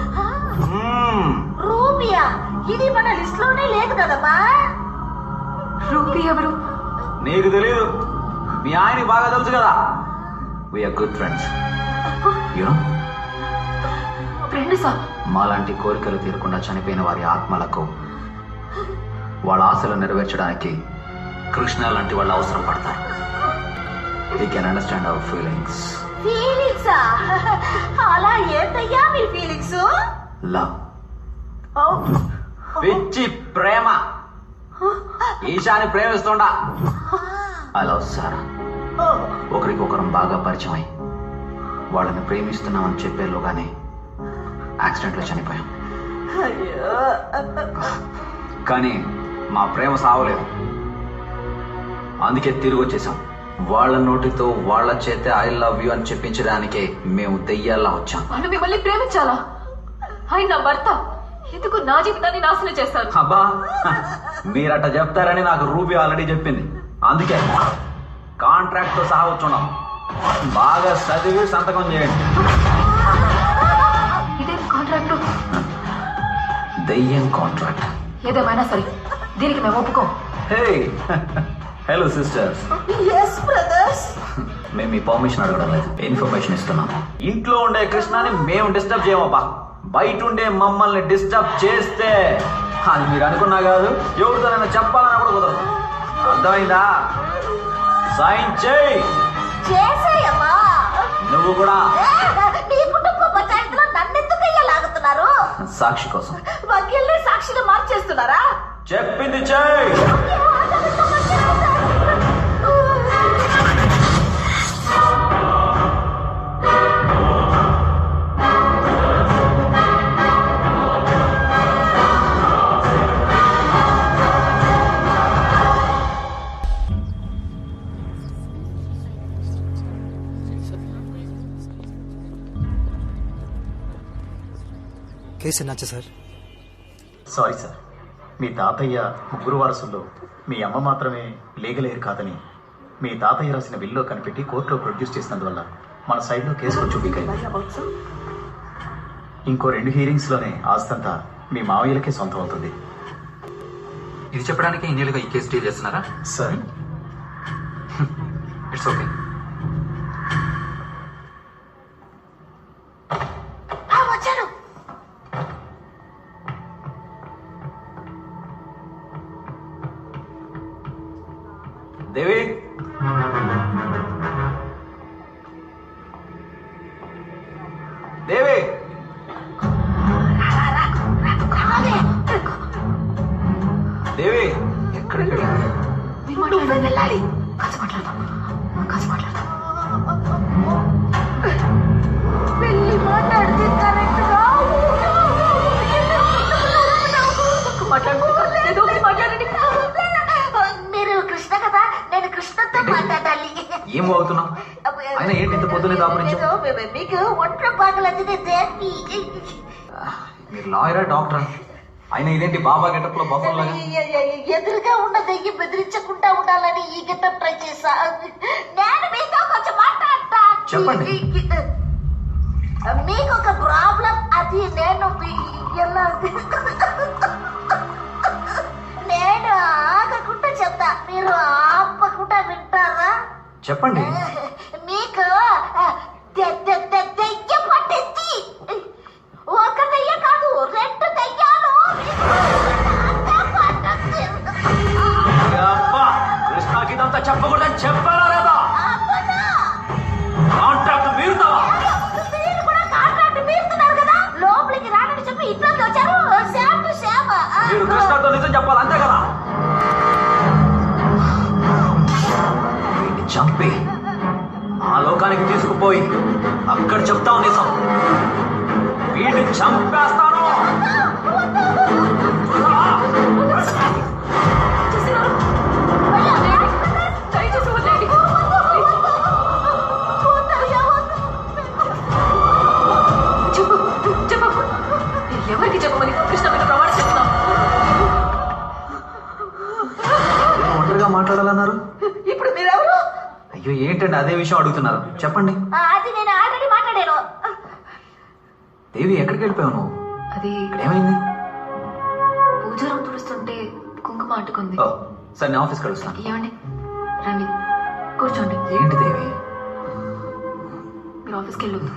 రూబియా? ఇది మన లిస్ట్ లోనే లేదు కదమ్మా. రూబీ ఎవరు? నీకు తెలియదు, మీ ఆయనకి బాగా తెలుసు కదా. We are good friends. You know, friend sir. మాలాంటి కోరికలు తీరకుండా చనిపోయిన వారి ఆత్మలకు వాళ్ళ ఆశలు నెరవేర్చడానికి కృష్ణ లాంటి వాళ్ళు అవసరం పడతారు. He can understand our feelings. ఫీలింగ్సా? అలా ఏంటయ్యా మీ ఫీలింగ్స్? Love. పిచ్చి ప్రేమ. ఈశాని ప్రేమిస్తుండా. I love Sarah. ఒకరికొకరం బాగా పరిచయం అయి వాళ్ళని ప్రేమిస్తున్నామని చెప్పేలోగానే యాక్సిడెంట్లో చనిపోయాం. కానీ మా ప్రేమ సావలేదు. అందుకే తిరిగి వచ్చేసాం. వాళ్ళ నోటితో వాళ్ళ చేతే ఐ లవ్ యూ అని చెప్పించడానికే మేము దెయ్యాల్లా వచ్చాం. వాళ్ళు మిమ్మల్ని ప్రేమించాలా? ఆయన నా భర్త, ఎందుకు నా జీవితాన్ని నాశనం చేస్తారు? అబ్బా, మీరట చెప్తారని నాకు రూబీ ఆల్రెడీ చెప్పింది. అందుకే కాంట్రాక్ట్ తో సహా వచ్చున్నాం. బాగా చదివి సంతకం చేయండి. ఇదేం కాంట్రాక్టు? దెయ్యం కాంట్రాక్ట్. ఏదేమైనా సరే దీనికి మేము ఒప్పుకోం. హే, హలో సిస్టర్స్. yes brothers. మేము మీ పర్మిషన్ అడగడం లేదు, ఇన్ఫర్మేషన్ ఇస్తున్నాం. ఇంట్లో ఉండే కృష్ణని మేము డిస్టర్బ్ చేయమబ్బా. బయట ఉండే మమ్మల్ని డిస్టర్బ్ చేస్తే అది మీరు అనుకున్నా కాదు, ఎవరితోనైనా చెప్పాలని కూడా కుదరదు. అర్థమైందా? సైన్ చేయి. చేసేయమ్మా. నువ్వు కూడా. మీ కుటుంబ పంచాయతీలో నన్నెందుకయ్యా లాగుతున్నారు? సాక్షి కోసం. వకీల్ని సాక్షిగా మార్చేస్తున్నారా? చెప్పింది చేయి. కేసు ఎన్నాచా సార్? సారీ సార్, మీ తాతయ్య ముగ్గురు వారసుల్లో మీ అమ్మ మాత్రమే లీగల్ ఎయిర్ కాదని మీ తాతయ్య రాసిన బిల్లో కనిపెట్టి కోర్టులో ప్రొడ్యూస్ చేసినందువల్ల మన సైడ్లో కేసు కొంచెం వీక్ అయింది. ఇంకో 2 హీరింగ్స్లోనే ఆస్తంతా మీ మావయ్యలకే సొంతం అవుతుంది. ఇది చెప్పడానికి ఇన్నేళ్ళుగా ఈ కేసు డీల్ చేస్తున్నారా సార్? It's okay. వచ్చాను. దేవి, దేవి, దేవి, ఎక్కడికి వెళ్ళాలి. వెళ్ళి మాట్లాడితే కరెక్ట్గా మీరు కృష్ణ కదా, నేను కృష్ణతో మాట్లాడాలి. ఏం అవుతున్నావు? ఆయన ఏంటి ఇంత పొద్దునే దాపురించు? మీకు ఒంట్లో బాగలేదు. మీరు లాయరా డాక్టరా? ఆయన ఇదేంటి బాబా గెటప్ లో బఫర్ లాగా? ఎదురుగా ఉన్న దెయ్యం బెదిరించకుండా ఉండాలని ఈ గెటప్ ట్రై చేశా. నేను మీతో కొంచెం మాట్లాడతా. చెప్పండి. మీకు ఒక ప్రాబ్లం, అది నేను నేను ఆగకుండా చెప్తా, మీరు ఆపకుండా వింటారా? చెప్పండి. మీకు దెయ్యం పట్టింది. ఒక దెయ్యం కాదు, 2 దెయ్యాలు వచ్చారు శ్యామ్ టు శ్యామ్. మీరు కృష్ణతో నిజం చెప్పాలి అంతే కదా. వీడిని చంపి ఆ లోకానికి తీసుకుపోయి అక్కడ చెప్తావు నిజం. వీడిని చంపేస్తాను. ఎవరికి చెప్పమని కృష్ణ మీద ప్రమాణ చేస్తున్నాం. ఒంటరిగా మాట్లాడాలన్నారు. ఇప్పుడు మీరెవరు? అయ్యో ఏంటండి అదే విషయం అడుగుతున్నారు, చెప్పండి. అది నేను ఆల్రెడీ మాట్లాడాను. దేవి ఎక్కడికి వెళ్ళిపోయావు నువ్వు? అది ఏమైంది? పూజారం తుడుస్తుంటే కుంకుమ అంటుకుంది. సరే నేను ఆఫీస్కి కలుస్తాను. ఏమండి రండి కూర్చోండి. ఏంటి దేవి? మీరు ఆఫీస్కి వెళ్ళొద్దు.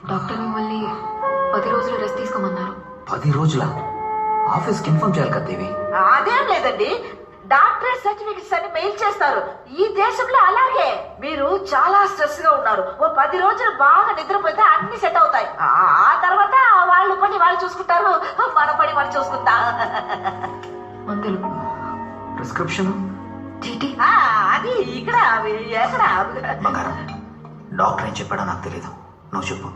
డాక్టర్ మిమ్మల్ని 10 రోజులు రెస్ట్ తీసుకోమన్నారు. 10 రోజుల ఆఫీస్కి ఇన్ఫార్మ్ చేయాలి కదా దేవి. అదేం లేదండి, డాక్టరేట్ సర్టిఫికెట్స్ అన్ని మెయిల్ చేస్తారు. ఈ దేశంలో అలాగే. మీరు చాలా స్ట్రెస్ గా ఉన్నారు. ఓ 10 రోజులు బాగా నిద్రపోతే అన్ని సెట్ అవుతాయి. ఆ తర్వాత వాళ్ళు పని వాళ్ళు చూసుకుంటారు, మన పని మనం చూసుకుంటాం. మందులు ప్రిస్క్రిప్షన్ అది ఇక్కడ ఎక్కడ? బంగారం డాక్టర్ ఏం చెప్పాడో నాకు తెలీదు, నువ్వు చెప్పు.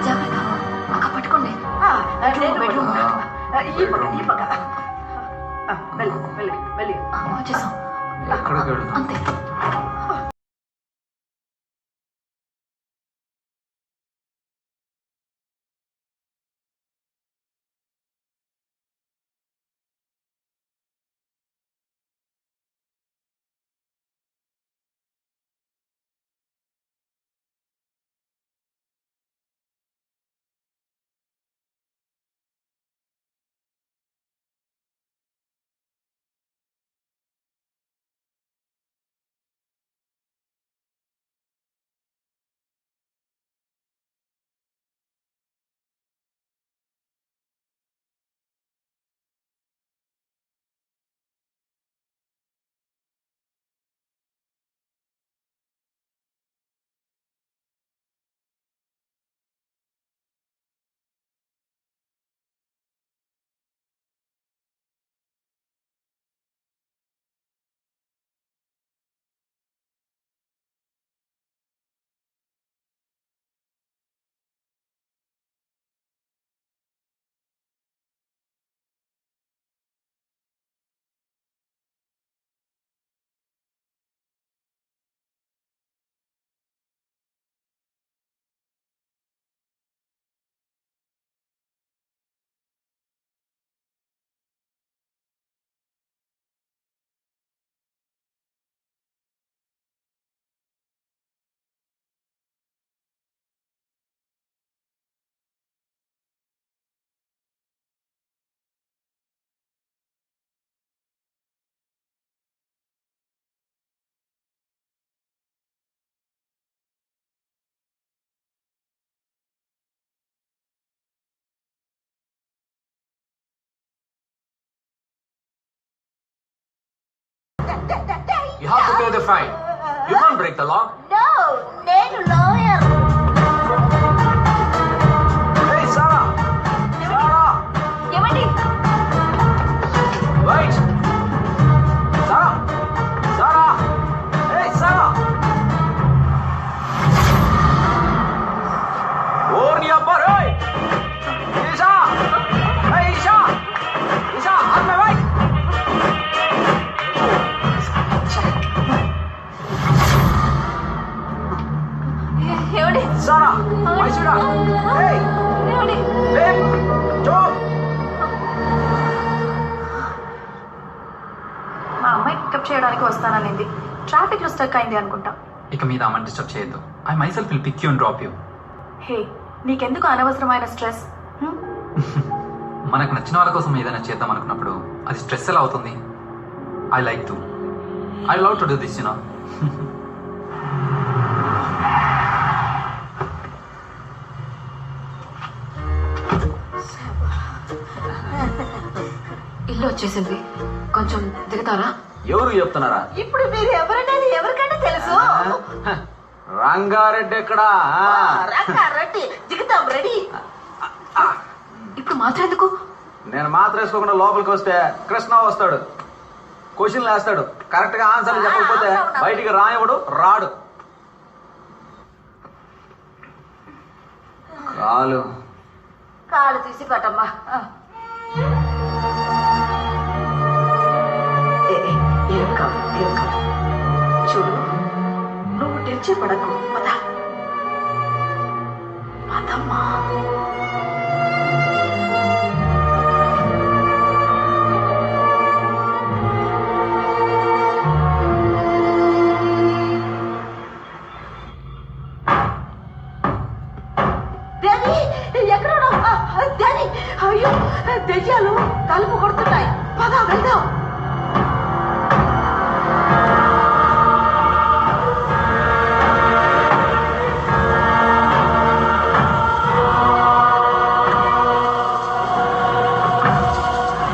జాగ్రత్త అక్క పట్టుకోండి. ఈ పక్క వెళ్ళి వచ్చేసాం. ఎక్కడికి వెళ్తాం? అంతే. You have to pay the fine. You can't break the law. No, నేను లాయర్. Hey, Sarah! Sarah! ఏమండి? Wait! Sarah! Sarah! Hey, Sarah! Warn your butt, hey! Isha! Hey, Isha! Isha, on my right! ఏమండి? Sarah! My sweetheart! Hey! ఏమండి? Hey! Stop! మా అమ్మాయి pickup చేయడానికి వస్తాననింది. Traffic లో stuck అయింది అనుకుంటా. ఇక మీద అమ్మని డిస్టర్బ్ చేయొద్దు. I myself will pick you and drop you. Hey, నీకెందుకు అనవసరమైన స్ట్రెస్? మనకు నచ్చిన వాళ్ళ కోసం ఏదైనా చేద్దాం అనుకున్నప్పుడు అది స్ట్రెస్ ఎలా అవుతుంది? I like to I love to do this, you know. ఇల్లు వచ్చేసింది, కొంచెం దిగుతారా? ఎవరు చెప్తున్నారా? ఇప్పుడు మీరు ఎవరనేది ఎవరికైనా తెలుసు. రంగారెడ్డి ఎక్కడా? రంగారెడ్డి దిగుతాం, రెడీ. ఇప్పుడు మాత్రం ఎందుకు? నేను మాత్రం వేసుకోకుండా లోపలికి వస్తే కృష్ణ వస్తాడు, క్వశ్చన్లు వేస్తాడు. కరెక్ట్ గా ఆన్సర్లు చెప్పకపోతే బయటికి రానివ్వడు, రాడు. కాలు తీసి పట్టమ్మా. ఏం కాదు, ఏం కాదు. చూడు, నువ్వు టెన్షన్ పడకు. పదమ్మా. అయ్యో, దెయ్యాలు తలుపు కొడుతున్నాయి. పద వెళ్దాం.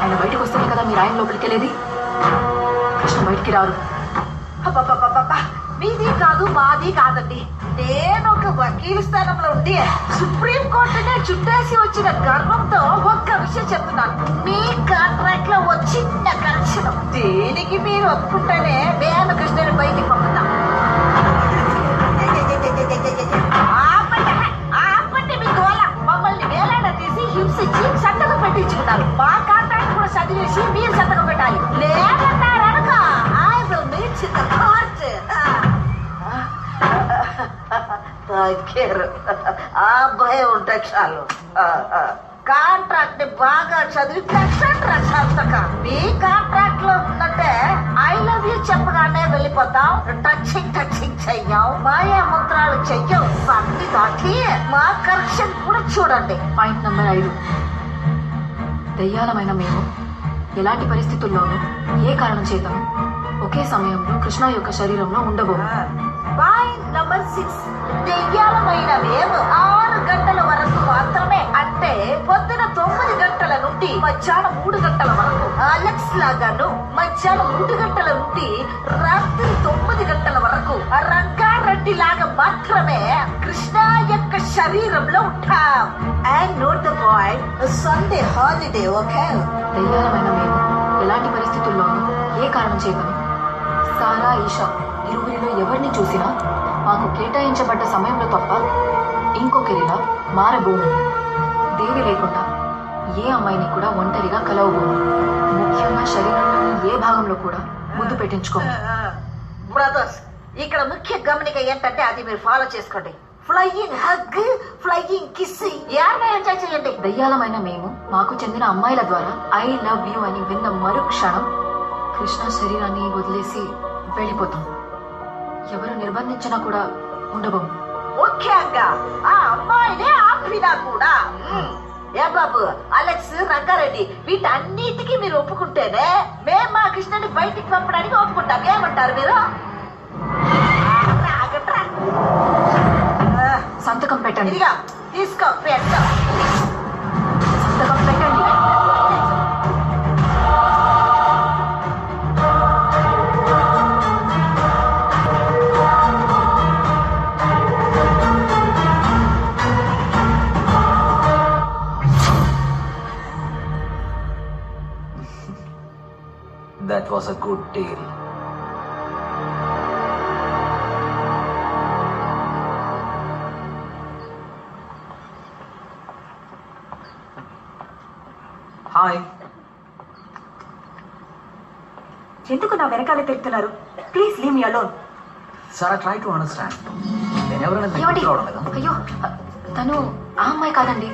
ఆయన బయటకు వస్తేనే కదా మీరు ఆయన లోపలికి వెళ్ళేది. కృష్ణ బయటికి రారు. మీది కాదు, మాది కాదండి. నేను ఒక వకీలు స్థానంలో ఉండి సుప్రీం కోర్టునే చుట్టేసి వచ్చిన గర్వంతో ఒక్క విషయం చెప్తున్నాను. మీ కాంట్రాక్ట్ లో వచ్చిన కరెక్షన్ దీనికి మీరు ఒప్పుకుంటేనే నేను కృష్ణని బయటికి పంపుతాం. ఆపండి మీ గోల. మమ్మల్ని వేలాడ తీసి హింసించి సంతకం పెట్టించుకున్నారు. మా కాంట్రాక్ట్ కూడా చదివేసి మీరు సంతకం పెట్టాలి. లేదన్నారు అనుకో, I will meet in the court. ఆ భయం ఉంటే చాలు. కాంట్రాక్ట్ ని బాగా చదివి సంతక. మీ కాంట్రాక్ట్ లో ఉన్నట్టే ఐ లవ్ యూ చెప్పగానే వెళ్ళిపోతాం. టచింగ్ చెయ్యం, మాయా మంత్రాలు చెయ్యం. అన్ని దాటి మా కరెక్షన్ కూడా చూడండి. Point number 5. దయ్యాలమైన మేము ఎలాంటి పరిస్థితుల్లోనూ ఏ కారణం చేతను ఒకే సమయంలో కృష్ణ యొక్క శరీరంలో ఉండబోము. Point number 6. దెయ్యాలమైన మేము 6 గంటల వరకు మాత్రమే, అంటే పొద్దున 9 గంటల నుండి మధ్యాహ్నం 3 గంటల వరకు, అలెక్స్ లాగాను మధ్యాహ్నం 3 గంటల నుండి రాత్రి 9 గంటల వరకు రంగారెడ్డి లాగా మాత్రమే కృష్ణ యొక్క శరీరంలో ఉంటాం. And note the point, Sunday holiday. Okay. దయ్యాలమైన మేము ఎలాంటి పరిస్థితుల్లోనూ ఏ కారణం చేతను సారా, ఈషా ఇరువురిలో ఎవరిని చూసినా మాకు కేటాయించబడ్డ సమయంలో తప్ప ఇంకొకరిలా మారబోము. దేవి లేకుండా ఏ అమ్మాయిని కూడా ఒంటరిగా కలవబోము. ముఖ్యంగా శరీరంలోని ఏ భాగంలో కూడా ముద్దు పెట్టించుకోము. బ్రదర్స్, ఇక్కడ ముఖ్య గమనిక ఏంటంటే అది మీరు ఫాలో చేసుకోండి. ఫ్లయింగ్ హగ్, ఫ్లయింగ్ కిస్ యార్నే ఎంజాయ్ చేయండి. దయ్యాలమైన మేము మాకు చెందిన అమ్మాయిల ద్వారా ఐ లవ్ యూ అని విన్న మరుక్షణం కృష్ణ శరీరాన్ని వదిలేసి వెళ్ళిపోతాం. ఎవరు నిర్బంధించినా కూడా ఉండబోము. ముఖ్యంగా ఆ అమ్మాయినే ఆపినా కూడా. ఏ బాబు, అలెక్స్, రంగారెడ్డి వీటన్నిటికీ మీరు ఒప్పుకుంటేనే మేము మా కృష్ణని బయటికి పంపడానికి ఒప్పుకుంటాం. ఏమంటారు మీరు? సంతకం పెట్టండి. తీసుకో, పెట్టు. సంతకం పెట్టండి. That was a good deal. Hi. ఎందుకు నా వెనకాలే తిరుగుతున్నారు? Please leave me alone. Sara, try to understand. నేను ఎవరైనా ఏమండి? రావడం లేదా? అయ్యో, తను ఆ అమ్మాయి కాదండి.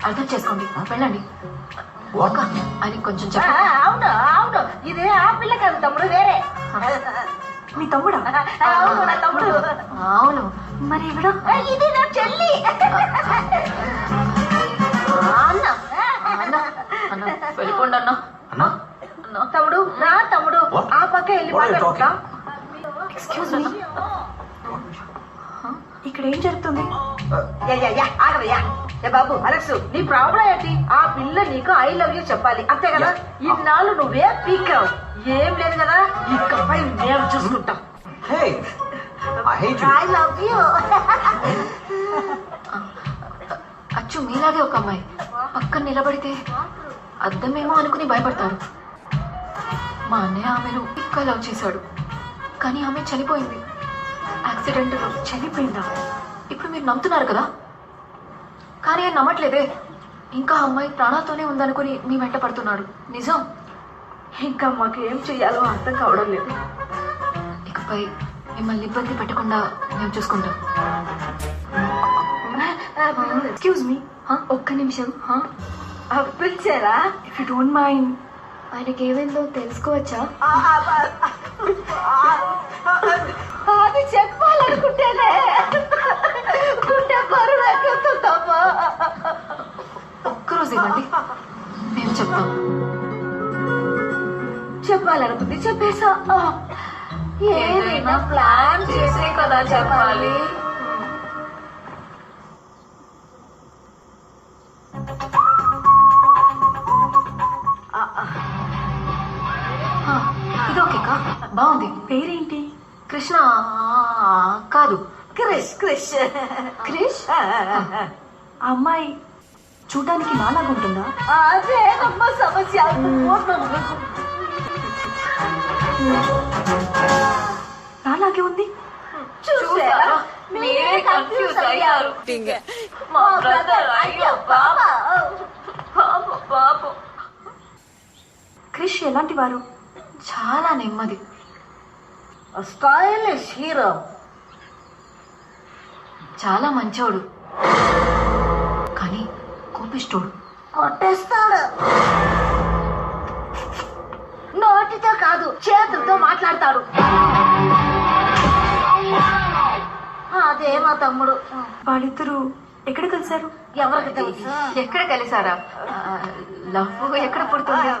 అర్థం చేసుకోండి, వెళ్ళండి. అని కొంచెం అవును అవును, ఇదే ఆ పిల్ల కాదు తమ్ముడు, వేరే. మీ తమ్ముడా? అవును, నా తమ్ముడు. అవును, మరి ఇవిడ ఇది నా చెల్లి. వెళ్ళిపోండి అన్న. తమ్ముడు రా, తమ్ముడు ఆ పక్క వెళ్ళి మాట్లాడుకుందాం. Excuse me. ఇక్కడ ఏం జరుగుతుంది? ఆగవయ్యా. ఏ బాబు అలెక్స్, నీ ప్రాబ్లం ఏంటి? ఆ పిల్ల నీకు ఐ లవ్ యూ చెప్పాలి అంతే కదా. ఇన్నాళ్ళు నువ్వే పీకావు, ఏం లేదు కదా. ఇకపై మేము చూసుకుంటాం. I love you. అచ్చు మీలాగే ఒక అమ్మాయి పక్కన నిలబడితే అద్దమేమో అనుకుని భయపడతారు. మా అన్నయ్య ఆమెను ఇంకా లవ్ చేశాడు, కానీ ఆమె చనిపోయింది. యాక్సిడెంట్లో చనిపోయిందా? ఇప్పుడు మీరు నమ్ముతున్నారు కదా, కానీ ఆయన నమ్మట్లేదే. ఇంకా అమ్మాయి ప్రాణాలతోనే ఉందనుకుని మీ వెంట పడుతున్నాడు. నిజం. ఇంకా మాకు ఏం చెయ్యాలో అర్థం కావడం లేదు. ఇకపై మిమ్మల్ని ఇబ్బంది పెట్టకుండా మేము చూసుకుంటాం. ఎక్స్క్యూజ్ మీ, ఒక్క నిమిషం. పిలిచారా? ఇఫ్ యూ డోంట్ మైండ్, ఆయనకి ఏమైందో తెలుసుకోవచ్చా? అది చెప్పాలనుకుంటేనే గుండె బరువు ఎక్కుతుందమ్మా. ఒక్కరోజు ఇవ్వండి, మేము చెప్తాం. చెప్పాలనుకుంటే చెప్పేసా. ఏదైనా ప్లాన్ చేసే కదా చెప్పాలి. ఇది ఓకేకా? బాగుంది. పేరేంటి? కృష్ణ కాదు, క్రిష్. క్రిష్ క్రిష్. ఆ అమ్మాయి చూడడానికి నాలాగా ఉంటుందా? అదేనమ్మా సమస్య. నాలాగే ఉంది. చూసారా, మీరే కన్ఫ్యూజ్ అయ్యారు. మా బ్రదర్. అయ్యో బాబా. పాపం. క్రిష్ ఎలాంటి వారు? చాలా నెమ్మది, స్టైలిష్ హీరో. చాలా మంచోడు, కానీ కోపిష్టోడు. కొట్టేస్తాడు. నోటితో కాదు, చేతులతో మాట్లాడతాడు. అదే మా తమ్ముడు. వాళ్ళిద్దరూ ఎక్కడ కలిశారు? ఎవరికి తెలుసు? ఎక్కడ కలిసారా? లవ్ ఎక్కడ పుడుతుంది?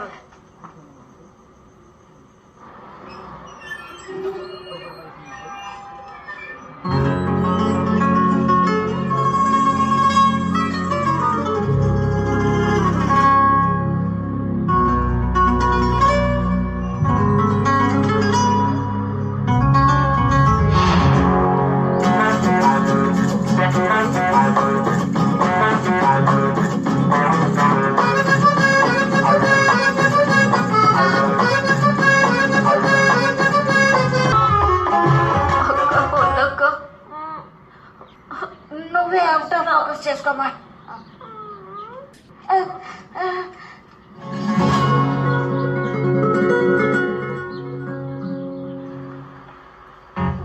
నువ్వే అవుట్ ఆఫ్ ఫోకస్ చేసుకోమా.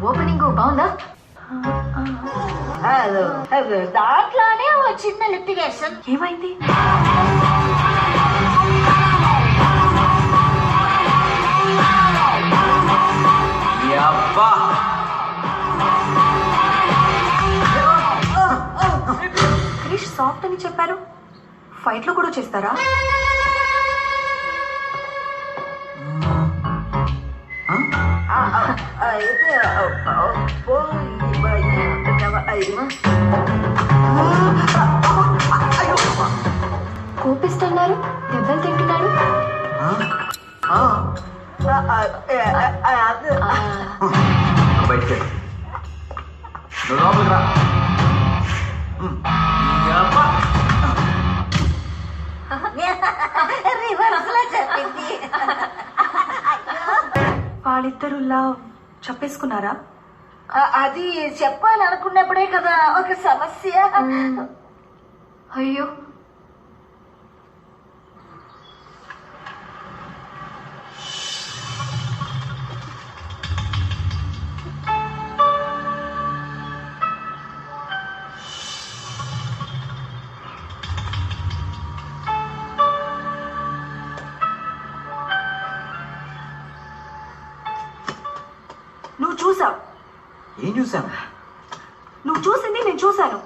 ఓపెనింగ్ బాగుందా? దాంట్లోనే ఓ చిన్న లిటిగేషన్. ఏమైంది? క్రిష్ సాఫ్ట్ అని చెప్పారు, ఫైట్ లో కూడా చేస్తారా? కోపిస్తున్నారు, దెబ్బలు తింటున్నాడు. బయటికి నువ్వు లోపలికి రా. వాళ్ళిద్దరు లవ్ చెప్పేసుకున్నారా? అది చెప్పాలనుకున్నప్పుడే కదా ఒక సమస్య. అయ్యో, నువ్వు చూసావు. ఏం చూసాను? నువ్వు చూసింది నేను చూశాను.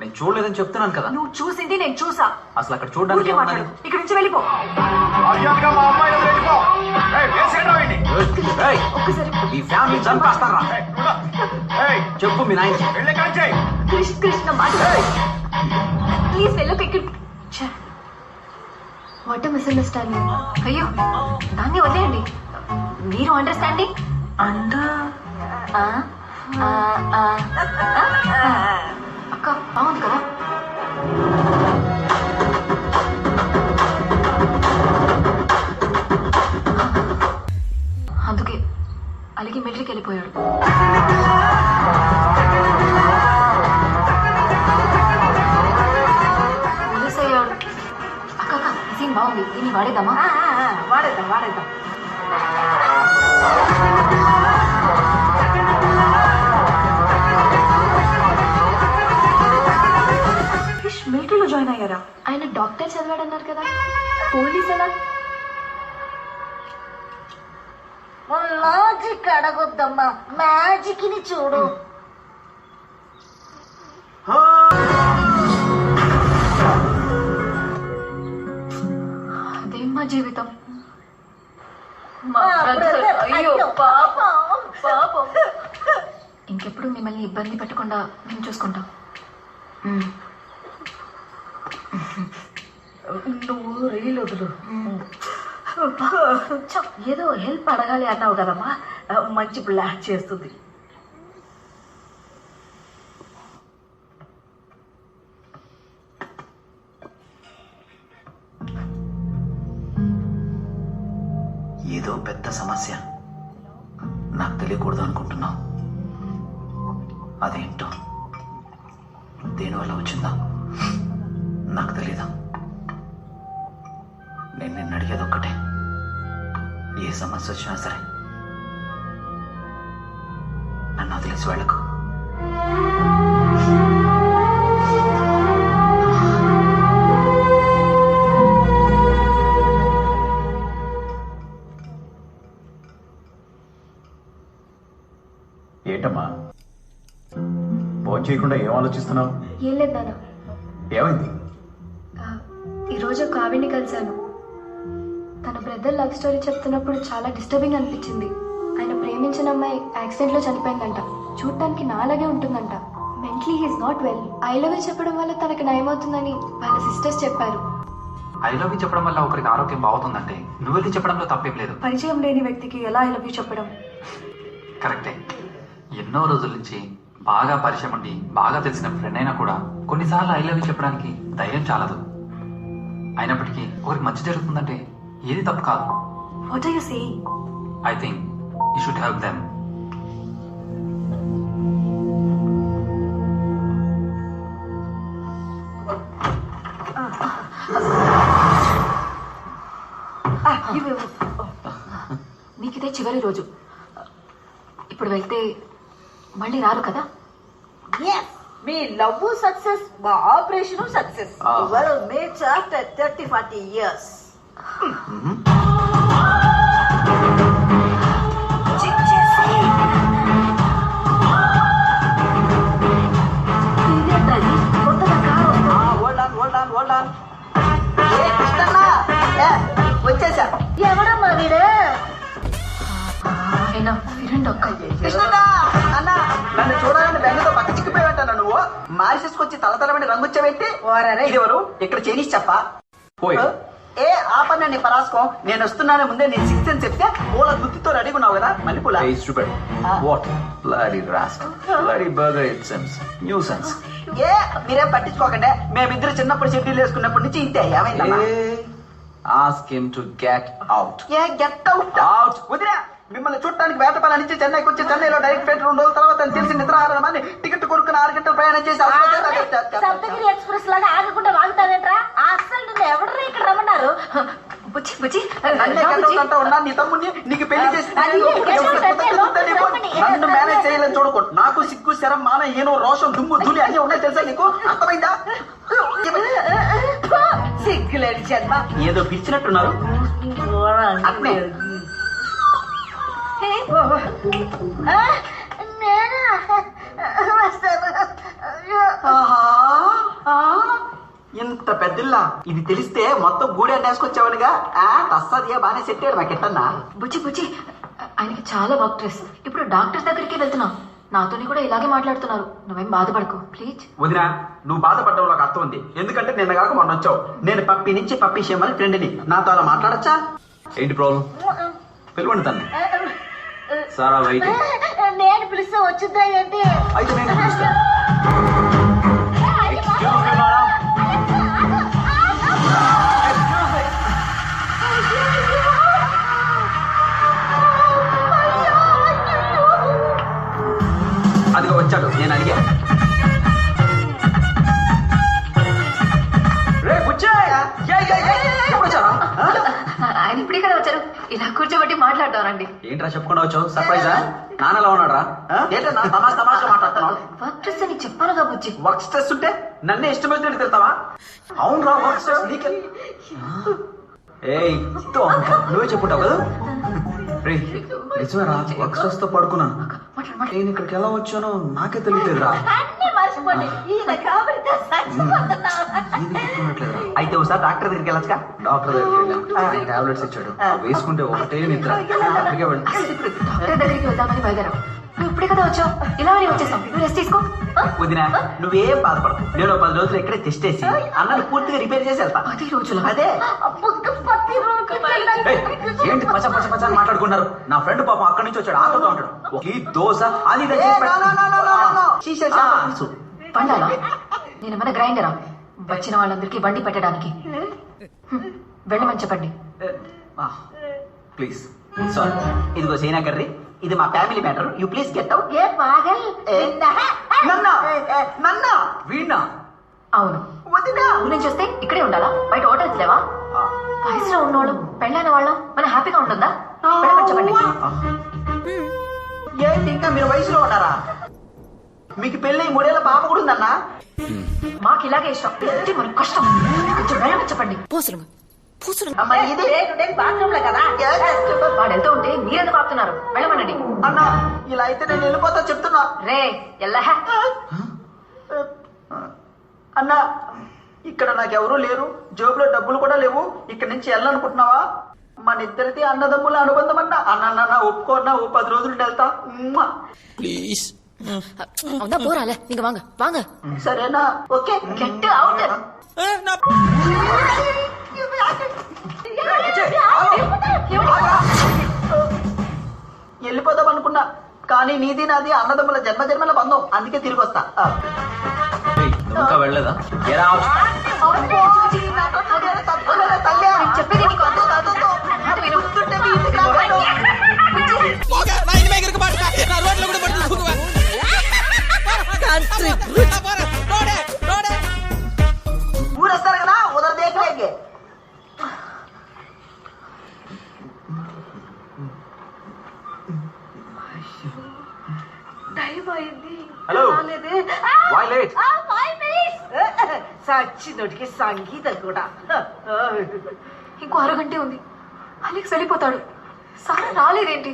నేను చూడలేదని చెప్తున్నాను కదా. నువ్వు చూసింది నేను చూసా. అసలు అక్కడ చూడడానికి ఏమన్నది? ఇక్కడ నుంచి వెళ్ళిపో. ఈ ఫ్యామిలీ చంపేస్తారా? చెప్పు మీ నాయన. కృష్ణ మాట ప్లీజ్ వెళ్ళకు ఇక్కడ. What misunderstanding. అయ్యో దాన్ని వదిలేయండి. మీరు అండర్స్టాండింగ్ అక్క బాగుంది కదా. అందుకే అలిగి మిలిటరీకి వెళ్ళిపోయాడు. పోలీస్ అయ్యాడు. అక్క అక్క ఈ సీన్ బాగుంది, దీన్ని వాడేద్దామా? వాడేద్దాం. మిలిటరీలో జాయిన్ అయ్యారా? ఆయన డాక్టర్ చదివాడన్నారు కదా, పోలీస్ ఎలా? లాజిక్ అడగొద్దమ్మా, మ్యాజిక్ ని చూడు. అదేం మా జీవితం. మా brother. అయ్యో పాపం. ఇంకెప్పుడు మిమ్మల్ని ఇబ్బంది పెట్టకుండా మేము చూసుకుంటాం. నువ్వు రీల్ వదులు. ఏదో హెల్ప్ అడగాలి అన్నావు కదమ్మా, మంచి ప్లాన్ చేస్తుంది. ఏదో పెద్ద సమస్య నాకు తెలియకూడదు అనుకుంటున్నావు. అదేంటో దేనివల్ల వచ్చిందా నాకు తెలీదు. నేను నిన్ను అడిగేది ఒక్కటే, ఏ సమస్య వచ్చినా సరే నన్ను వదిలేసి వెళ్ళకు. ఏంటమ్మా ఫోన్ చేయకుండా ఏం ఆలోచిస్తున్నావు? ఏం లేదు నాన్న, ఏమైంది? ఈరోజు ఒక ఆవిడ్ని కలిశాను. తన బ్రదర్ లవ్ స్టోరీ చెప్తున్నప్పుడు చాలా డిస్టర్బింగ్ అనిపించింది. ఆయన ప్రేమించిన అమ్మాయి యాక్సిడెంట్లో చనిపోయిందంట. చూడటానికి నాలాగే ఉంటుందంట. Mentally he's not well. I love you చెప్పడం వల్ల తనకు నయమవుతుందని వాళ్ళ సిస్టర్స్ చెప్పారు. ఐ లవ్ యూ చెప్పడం వల్ల ఒకరికి ఆరోగ్యం బాగుతుందంటే నువ్వెళ్ళి చెప్పడంలో తప్పేం లేదు. పరిచయం లేని వ్యక్తికి ఎలా ఐ లవ్ యూ చెప్పడం? కరెక్టే. ఎన్నో రోజుల నుంచి బాగా పరిచయం ఉండి బాగా తెలిసిన ఫ్రెండ్ అయినా కూడా కొన్నిసార్లు ఐ లవ్ యూ చెప్పడానికి ధైర్యం చాలదు. అయినప్పటికీ ఒకరికి మంచి జరుగుతుందంటే ఏది తప్పు కాదు. What are you saying? I think you should help them. మీకు ఇదే చివరి రోజు. ఇప్పుడు వెళ్తే మళ్ళీ రారు కదా? మీ లవ్ సక్సెస్, మా operation success. Mates after 30-40 years. వచ్చేసా. ఎవడమ్మా వీడు? అన్నా నన్ను చూడాలని బెంగతో పక్క చిక్కిపోయి నువ్వు మారిసేసుకొచ్చి తలతలమని రంగుచ్చావేంటి? ఎవరు ఇక్కడ చేనిసి చెప్పా? ఏ ఆపన్న పరాసుకో. నేను వస్తున్నాను ముందే నేను 6 అని చెప్తే పూల గుత్తితో రెడీగా ఉన్నావు కదా మల్లెపూల. ఏ మీరేం పట్టించుకోకండి. మేమిద్దరు చిన్నప్పుడు షెడ్యూల్ వేసుకున్నప్పటి నుంచి ఇంతే. ఏమైందమ్మా? Ask him to get out. A get out వదిలే. మిమ్మల్ని చూడటానికి వేటపాల నుంచి చెన్నైకి వచ్చి చెన్నైలో డైరెక్ట్ ఫ్లైట్ 2 రోజుల తర్వాత తెలిసి నిద్రాహారమని టికెట్ కొనుక్కుని 6 గంటలు ప్రయాణం చేసి సప్తగిరి ఎక్స్ప్రెస్ లాగా ఆగకుండా వాగుతావేంట్రా? అసలు నిన్ను ఎవరు ఇక్కడ రమ్మన్నారు? ఉన్నా నీ తమ్ముడిని నీకు పెళ్లి చేసి నన్ను మేనేజ్ చేయాలని చూడకూడదు. నాకు సిగ్గు శరం మాన ఏనో రోషం దుమ్ము ధూళి అన్ని ఉన్నాయి తెలుసా నీకు? అర్థమైందా? సిగ్గులేని జన్మ. ఏదో పిలిచినట్టున్నారు. ఇంత పెద్దల్లా ఇది తెలిస్తే మొత్తం గూడే నేసుకొచ్చావనిగా. తస్సదియా బానే సెట్టాడు నాకెట్టన్నా. బుచ్చి ఆయనకి చాలా వర్క్ స్ట్రెస్. ఇప్పుడు డాక్టర్ దగ్గరికి వెళ్తున్నాం. నాతోని కూడా ఇలాగే మాట్లాడుతున్నారు. నువ్వేం బాధపడకు ప్లీజ్. వదినా, నువ్వు బాధపడడంలో ఒక అర్థం ఉంది. ఎందుకంటే నిన్న కాక మొన్న వచ్చావు. నేను పప్పి నుంచి పప్పి చేయమని ఫ్రెండ్ని, నాతో అలా మాట్లాడచ్చా? ఏంటి ప్రాబ్లం? పిలవండి తన్ని. సారా వెయిట్. నేను పిలిస్తే వచ్చిందా ఏంటి? అయితే నేను పిలుస్తా. అదిగో వచ్చాడు, నేను అడిగా. ఆయన ఇప్పుడే కదా వచ్చారు, ఇలా కూర్చోబెట్టి మాట్లాడతానండి. ఏంట్రా చెప్పుకుండా వచ్చావు? సర్ప్రైజా? నాన్నలా ఉన్నాడా? ఏంటన్నా తమాషా మాట్లాడుతున్నావు? వర్క్ స్ట్రెస్ అని చెప్పానుగా బుజ్జి. వర్క్ స్ట్రెస్ ఉంటే నన్నే ఇష్టమైనట్టు తిడతావా? అవునరా, వర్క్ స్ట్రెస్ నీకే. ఏయ్, నువ్వే చెప్పుంటావు కదా? నిజమేరా, వర్క్ స్ట్రెస్ తో పడుకున్నాను. నేను ఇక్కడికి ఎలా వచ్చానో నాకే తెలియలేదురా. అయితే ఒకసారి డాక్టర్ దగ్గరికి వెళ్ళొచ్చుగా? డాక్టర్ దగ్గరికి వెళ్ళాను, టాబ్లెట్స్ ఇచ్చాడు, వేసుకుంటే ఒకటే నిద్ర. అక్కడికే వెళ్ళి డాక్టర్ దగ్గరికి వెళ్దామని బయలుదేరాం. నువ్వు ఇప్పుడే కదా వచ్చావు, ఇలా అని వచ్చేసాం. నువ్వు రెస్ట్ తీసుకో. వదినా, నువ్వేం బాధపడకు. నేను 10 రోజులు ఇక్కడే టెస్ట్ చేసి అన్నను పూర్తిగా రిపేర్ చేసి వెళ్తా. 10 రోజులు? అదే. ఏంటి పచ్చ పచ్చ పచ్చ అని మాట్లాడుకున్నారు? నా ఫ్రెండ్ పాపం అక్కడి నుంచి వచ్చాడు, ఆకలితో ఉంటాడు. ఈ దోశ అది పండాలా? నేనేమన్నా గ్రైండరా వచ్చిన వాళ్ళందరికీ బండి పెట్టడానికి? వెళ్ళమని చెప్పండి ప్లీజ్. సారీ, ఇదిగో సీనా కర్రీ, ఇది మా family matter. You please get out. Veena? అవును. ఊరి నుంచి వస్తే ఇక్కడే ఉండాలా? బయట హోటల్స్ లేవా? వయసులో ఉన్నోళ్ళు పెళ్ళైన వాళ్ళం మనం హ్యాపీగా ఉంటుందా? వెళ్ళమని చెప్పండి. ఏంటి ఇంకా మీరు వయసులో ఉన్నారా? మీకు పెళ్ళి 3 ఏళ్ల పాప కూడా ఉందన్నా? మాకు ఇలాగే ఇష్టం, మనకు కష్టం. కొంచెం వెళ్ళమని చెప్పండి. వాడు వెళ్తూ ఉంటే మీరెందుకు ఆపుతున్నారు? వెళ్ళమనండి. అన్నా, ఇలా అయితే నేను వెళ్ళిపోతా చెప్తున్నా. రే ఎల్లా. అన్నా, ఇక్కడ నాకెవరూ లేరు, జోబులో డబ్బులు కూడా లేవు. ఇక్కడ నుంచి వెళ్ళాలనుకుంటున్నావా? మన ఇద్దరిది అన్నదమ్ముల అనుబంధం అన్నా. అన్న ఒప్పుకోన్నా, 10 రోజులు వెళ్తా ప్లీజ్. పోరాలే, ఇంక వాంగ వాంగ. సరేనా? Okay, get out. వెళ్ళిపోదాం అనుకున్నా, కానీ నీది నాది అన్నదమ్ముల జన్మజన్మల బంధం, అందుకే తిరిగి వస్తా. ఇంకా వెళ్ళలేదా? ఊరేస్తారు కదా, ఉదర్ దేఖలేంగే. Hello, why late? సచ్చినోటికి సంగీతం కూడా. ఇంకో అరగంటే ఉంది, అలెక్స్ వెళ్ళిపోతాడు. సారా రాలేదేంటి?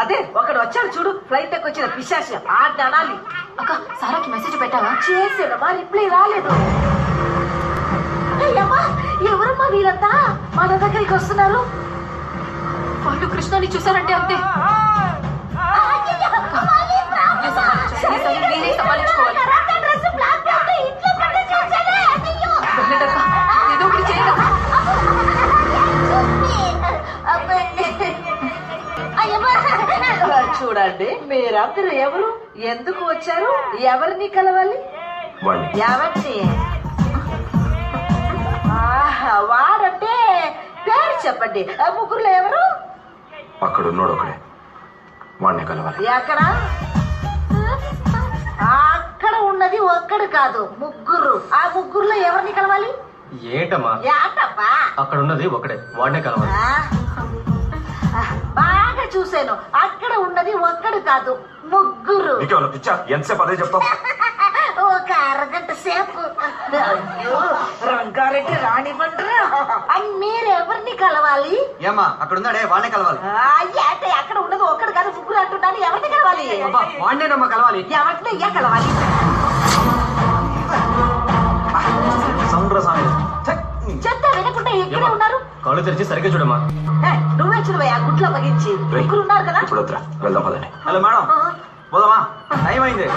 అదే ఒకడు వచ్చాడు చూడు, ఫ్లైట్ ఎక్కి వచ్చిన పిశాచి, ఆ అనాలి. అక్క, సారాకి మెసేజ్ పెట్టావా? చేసాడమ్మా, రిప్లై రాలేదు. ఎవరమ్మా వీరంతా మన దగ్గరికి వస్తున్నారు? వాళ్ళు కృష్ణని చూసారంటే అంతే. మీరే సమాలించుకోవాలి. ఏదో ఒకటి చేయగలరా? చూడండి, మీరందరూ ఎవరు, ఎందుకు వచ్చారు, ఎవరిని కలవాలి? ఎవరిని? వాడంటే పేరు చెప్పండి. ముగ్గురులో ఎవరు? అక్కడ ఉన్నాడు ఒకడే, వాడిని కలవాలి. ఎక్కడ? అక్కడ ఉన్నది ఒక్కడు కాదు, ముగ్గురు. ఆ ముగ్గురులో ఎవరిని కలవాలి? ఏంటమ్మా అక్కడ ఉన్నది ఒకడే, వాడినే కలవాలి. బాగా చూశాను, అక్కడ ఉన్నది ఒక్కడు కాదు, ముగ్గురు. ఎంతసేపు అదే చెప్తావు? ఒక అరగంట సేపు. రంగారెడ్డి రానివ్వండి. మీరు ఎవరిని కలవాలి? ఏమా అక్కడ ఉన్నాడే, వాడినే కలవాలి. అంటే అక్కడ ఉన్నది ఒక్కడు కాదు, ముగ్గురు అంటున్నాను. ఎవరిని కలవాలి? వాడినేనమ్మా కలవాలి. ఎవరిని కలవాలి? చెప్తా వినకుండా ఎక్కడ ఉన్నారు? కళ్ళు తెరిచి సరిగ్గా చూడమ్మా. నువ్వే చూడవా, గుట్లో పగించి ముగ్గురు ఉన్నారు కదా. ఇప్పుడు వద్దురా, వెళ్దాం పదండి. హలో మేడం, పోదామా? టైం అయింది.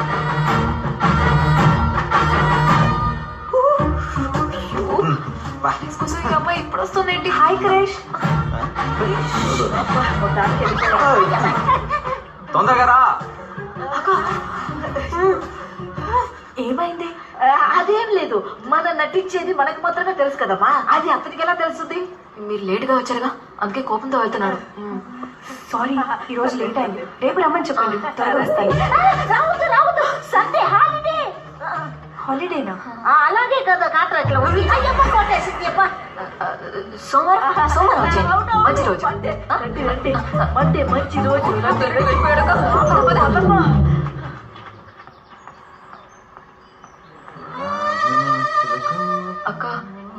అమ్మాయి ఇప్పుడు వస్తుందేంటి? హాయ్ క్రిష్. తొందరగా రా. ఏమైంది? అదేం లేదు, మన నటించేది మనకు మాత్రమే తెలుసు కదమ్మా, అది అతనికి ఎలా తెలుస్తుంది? మీరు లేట్గా వచ్చారుగా, అందుకే కోపంతో వెళ్తున్నాడు. సారీ, ఈ రోజు లేట్ అయింది. రేపు రమ్మని చెప్పండి, త్వరగా వస్తాను. రావద్దు, సండే హాలిడే. హాలిడేనా? అలాగే కదా కాంట్రాక్ట్ లో ఉంది. అయ్యప్ప కొట్టేసింది. సోమవారం వచ్చేయండి, మంచి రోజు. మండే మంచి రోజు. అక్క,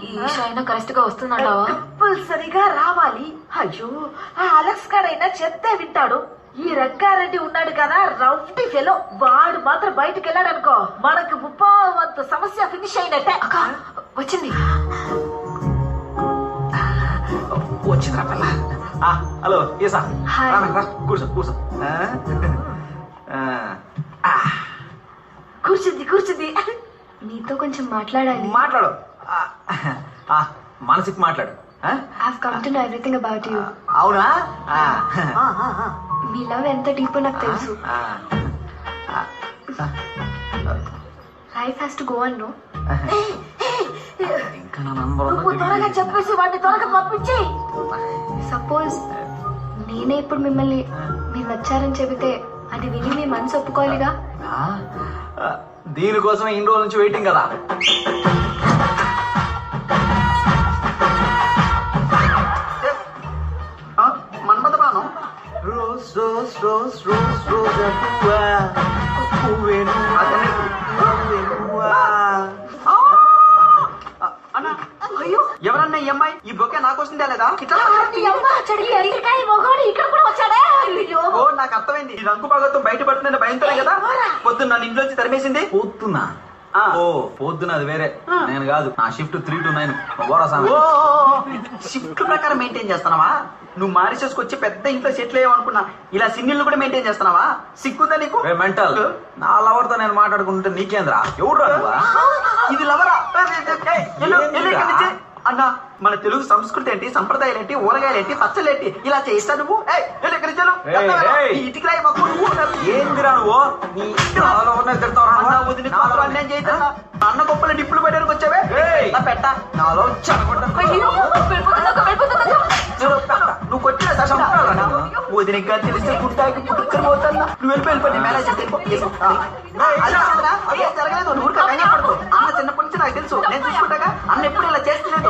ఈ ఈషా అయినా కరెక్ట్ గా వస్తుందంటావా? కంపల్సరిగా రావాలి. అయ్యో, ఆ అలెక్స్ గారైనా చెప్తే వింటాడు. ఈ రంగారెడ్డి ఉన్నాడు కదా, రౌంటీ ఫెలో, వాడు మాత్రం బయటకు వెళ్ళాడు అనుకో, మనకు 30% సమస్య ఫినిష్ అయినట్టే. అక్క వచ్చింది. వచ్చిందిరా పిల్ల. హలో ఈసా, కూర్చో కూర్చో. కూర్చుంది. నీతో కొంచెం మాట్లాడాలి. మాట్లాడు, మనసికి మాట్లాడు. I've come to know everything about you. అవునా? మీ లవ్ ఎంత డీప్ నాకు తెలుసు. Life has to go on, no? ఇంకా నా నంబర్ నువ్వు త్వరగా చెప్పేసి వాడిని త్వరగా పంపించి. సపోజ్ నేనే ఇప్పుడు మిమ్మల్ని మీరు నచ్చారని చెబితే అది విని మీ మనసు ఒప్పుకోవాలిగా. దీనికోసం ఇన్ని రోజుల నుంచి వెయిటింగ్ కదా. మన్మథబాణం. Rose rose rose rose rose ఎవరన్నా ఈ అమ్మాయి? ఈ బొకే నాకు వస్తుందా లేదా? ఇక్కడ కూడా వచ్చాడే. ఓ, నాకు అర్థమైంది. ఈ రంగు భాగత్వం బయటపడుతుందని భయంతోనే కదా పొద్దున్న నన్ను ఇంట్లోంచి తరిమేసింది. పొద్దున్నా? ఓ పొద్దున అది వేరే, నేను కాదు. నా షిఫ్ట్ 3 to 9. షిఫ్ట్ ప్రకారం మెయింటైన్ చేస్తున్నావా? నువ్వు మారిసేసుకొచ్చి పెద్ద ఇంట్లో సెటిల్ అయ్యావనుకున్నా, ఇలా సిన్నిళ్ళు కూడా మెయింటైన్ చేస్తున్నావా? సిగ్గుందా నీకు? మెంటల్, నా లవర్ తో నేను మాట్లాడుకుంటే నీకేంద్రా? ఎవరు ఇది లవరా? అన్నా, మన తెలుగు సంస్కృతి ఏంటి, సంప్రదాయాలు ఏంటి, ఊరగాయలు ఏంటి, పచ్చళ్ళు ఏంటి, ఇలా చేస్తా నువ్వు? ఇటుకి రాయి మాకు. ఏందిరా నువ్వు? నేను చేస్తా. అన్న గొప్పల డిప్పులు పెట్టడానికి వచ్చావే పెట్ట నాలో నువ్వు కొట్టిన వదినగా తెలిస్తే గుట్టాకి పుట్టుకొని పోతాను. నువ్వు వెళ్ళిపోయి మేనేజ్ జరగలేదు. నువ్వు పడుతూ అన్న చిన్నప్పటి నుంచి నాకు తెలుసు, నేను చూసుకుంటాగా. అన్న ఎప్పుడు ఇలా చేస్తలేదు.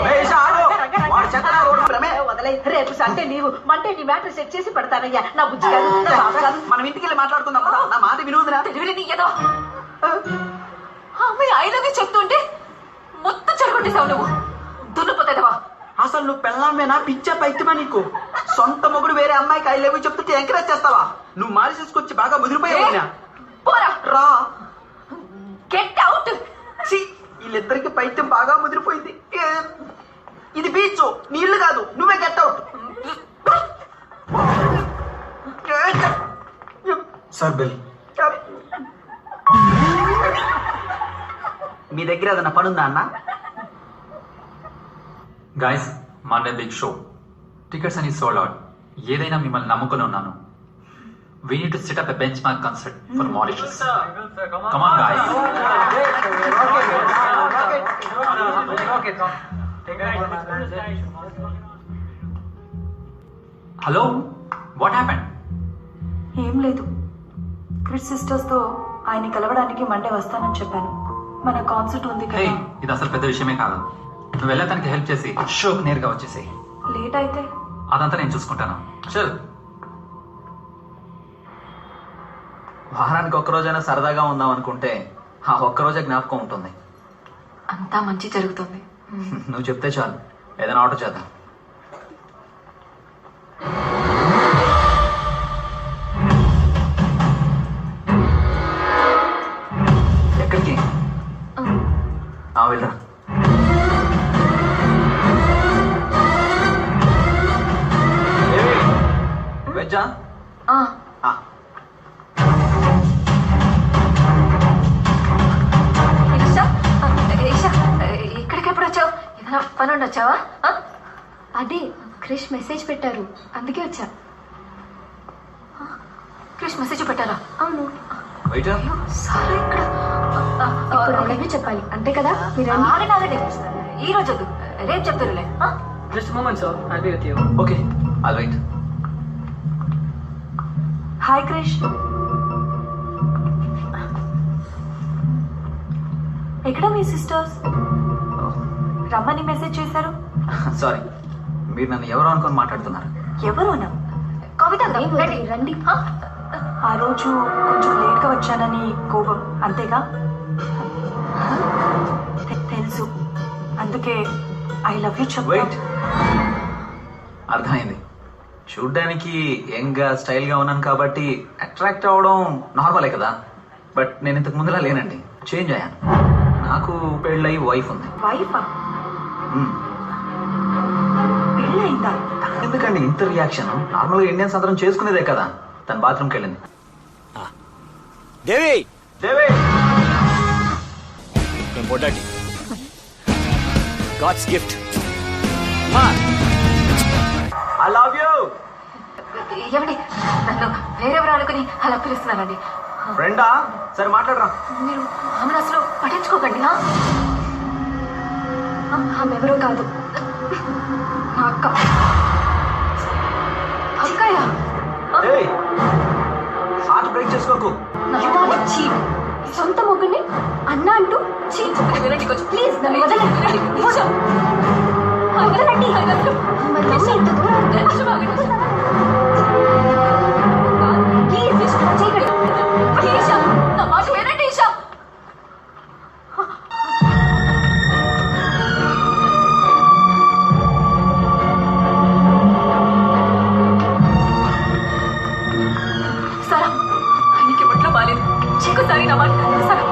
రేపు సండే నీవు మండే నీ మ్యాటర్ సెట్ చేసి పెడతానయ్యా. నా బుద్ధి కాదు. మనం ఇంటికి వెళ్ళి మాట్లాడుకుందాం కదా. నా మాట వినోదినా? ఏదో అమ్మాయి ఐలవే చెప్తుంటే మొత్తం చెడగొట్టేసావు నువ్వు. దున్నపోతావా? అసలు నువ్వు పెళ్ళామేనా? పిచ్చా పైత్యమా నీకు? సొంత మొగుడు వేరే అమ్మాయికి ఐ లవ్ యూ చెప్తుంటే ఎంకరేజ్ చేస్తావా? నువ్వు మారి చేసుకొచ్చి బాగా ముదిరిపోయావు. రా, గెట్ అవుట్. వీళ్ళిద్దరికి పైత్యం బాగా ముదిరిపోయింది. ఇది బీచ్, నీళ్లు కాదు. నువ్వే గెట్ అవుట్. Sir bill. మీ దగ్గర ఏదైనా పనుందా అన్న? Guys, Monday big show, tickets అని సోల్డ్ అవుట్. ఏదైనా మిమ్మల్ని నమ్ముకుని ఉన్నాను. We need to set up a benchmark concert for Mauritius. Come on, guys. Hello? What happened? ఏం లేదు, క్రిస్ సిస్టర్స్ తో ఆయన కలవడానికి మండే వస్తానని చెప్పాను. మన కాన్సర్ట్ ఉంది Hey, కదా. ఇది అసలు పెద్ద విషయమే కాదు. నువ్వు వెళ్ళటానికి హెల్ప్ చేసి షోకి నేరుగా వచ్చేసేయి. లేట్ అయితే అదంతా నేను చూసుకుంటాను. చల్. వారానికి ఒక్కరోజైనా సరదాగా ఉందాం అనుకుంటే ఆ ఒక్కరోజే జ్ఞాపకం ఉంటుంది. అంతా మంచి జరుగుతుంది. నువ్వు చెప్తే చాలు, ఏదైనా ఆర్డర్ చేద్దాం. ఎక్కడికి? వెళ్ళరా. వెజ్జా? పనుండి వచ్చావా? అదే క్రిష్ మెసేజ్ పెట్టారు, అందుకే వచ్చా. క్రిష్ మెసేజ్ పెట్టారా? అవును. సారా ఇక్కడ ఇప్పుడు చెప్పాలి అంతే కదా? మీరు ఆగండి. ఈ రోజు వద్దు, రేపు చెప్తారులే. Just a moment, sir. I'll be with you. Okay, I'll wait. Hi Krish, ఎక్కడ మీ సిస్టర్స్? రమ్మని మెసేజ్ చేశారు. సారీ, మీరు నన్ను ఎవరు అనుకొని మాట్లాడుతున్నారు? ఎవరునా? కవిత రండి. ఆ రోజు కొంచెం లేట్గా వచ్చానని కోపం, అంతేగా? తెలుసు, అందుకే ఐ లవ్ యూ చెప్పు. వెయిట్, అర్థమైంది. చూడ్డానికి యంగ్గా స్టైల్గా ఉన్నాను కాబట్టి అట్రాక్ట్ అవ్వడం నార్మలే కదా. బట్ నేను ఇంతకు ముందులా లేనండి, చేంజ్ అయ్యాను. నాకు పెళ్ళయి వైఫ్ ఉంది. వైఫా? పెళ్ళయిందా? ఎందుకండి ఇంత రియాక్షన్? నార్మల్గా ఇండియన్స్ అందరం చేసుకునేదే కదా. తన బాత్రూమ్కి వెళ్ళింది. దేవి దేవి నేను పొడ్డాటి god's gift. I love you. ఏమండి, నన్ను వేరెవరు అనుకుని అలా పిలుస్తున్నానండి. ఫ్రెండా? సరే మాట్లాడరా. మీరు ఆమెను అసలు పట్టించుకోకండి. ఆమె ఎవరో కాదు, మా అక్క. అక్కయ్య హార్ట్ బ్రేక్ చేసుకోకు. సొంత మొగ్గుని అన్న అంటూ ప్లీజ్ నన్ను వదలండి. సారా, ఆయనకి ఒంట్లో బాలేదు. ఇంకోసారి నా మాట సారా,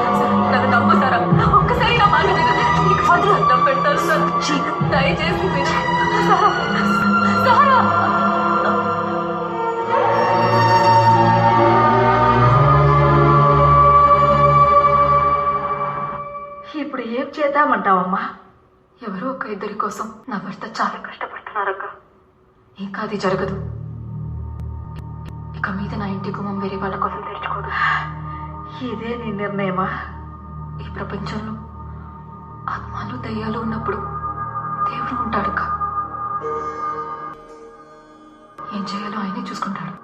నన్ను నమ్ము సారా. ఒక్కసారి నా మాట నీకు మాత్రం అన్నం పెడతాను సార్. దయచేసి మీరు సారా సారా. ఇప్పుడు ఏం చేద్దామంటావమ్మా? ఎవరో ఒక ఇద్దరి కోసం నా భర్త చాలా కష్టపడుతున్నారక్క. ఇంకా అది జరగదు. ఇక మీద నా ఇంటి గుమ్మం వేరే వాళ్ళ కోసం తెరుచుకోదు. ఇదే నీ నిర్ణయమా? ఈ ప్రపంచంలో ఆత్మలు దయ్యాలు ఉన్నప్పుడు దేవుడు ఉంటాడుక్క. ఏం చేయాలో ఆయనే చూసుకుంటాడు.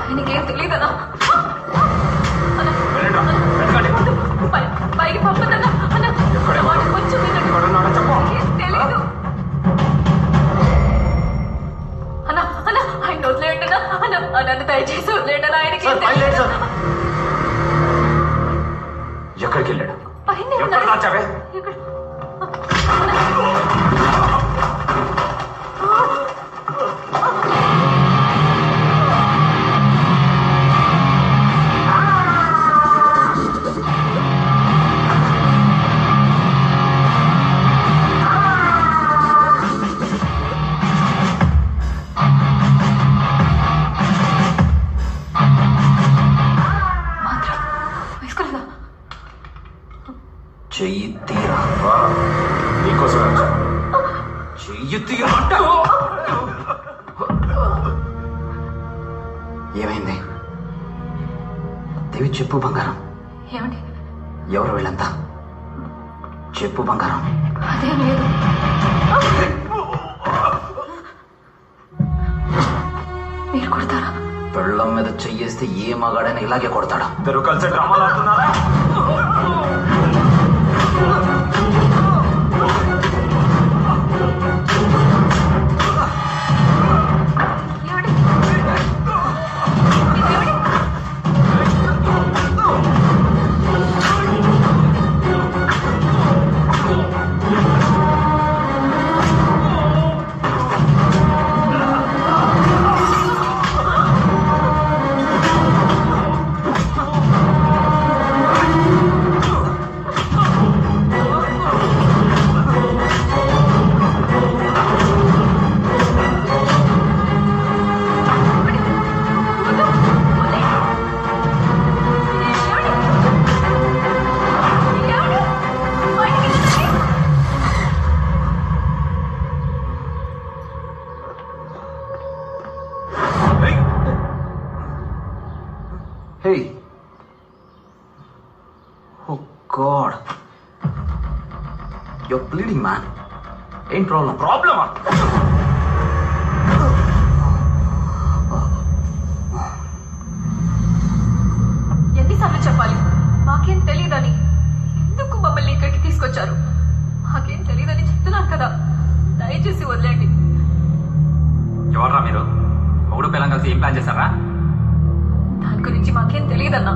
ఆయనకేం తెలియదనా? పైకి పంపుతానా? కొంచెం తెలీదు అన్నా. అన్నా ఆయన వదిలేయండినా. అన్న నన్ను దయచేసి వదిలేయండి. ఆయనకి ఎక్కడికి వెళ్ళాడు? పైన దాచావే? చెయ్యి తీరా. నీకోసం చెయ్యి తీరా. ఏమైంది దేవి? చెప్పు బంగారం. ఏమండి? ఎవరు వీళ్ళంతా? చెప్పు బంగారం. అదేం లేదు. మీరు కొడతారా? పెళ్ళం మీద చెయ్యేస్తే ఏ మగాడైనా ఇలాగే కొడతాడా? ఇద్దరు కలిసి డ్రామాలు ఆడుతున్నారా? Hey. Oh God. You're bleeding, man. Ain't problem. Problem? ఎన్నిసార్లు చెప్పాలి? మాకేం తెలియదని. ఎందుకు మమ్మల్ని ఇక్కడికి తీసుకొచ్చారు? మాకేం తెలియదని చెప్తున్నాను కదా, దయచేసి వదిలేండి. ఎవర్రా మీరు? మూడు పిల్లలు కలిసి ఏం ప్లాన్ చేశారా? దాని గురించి మాకేం తెలియదన్నా.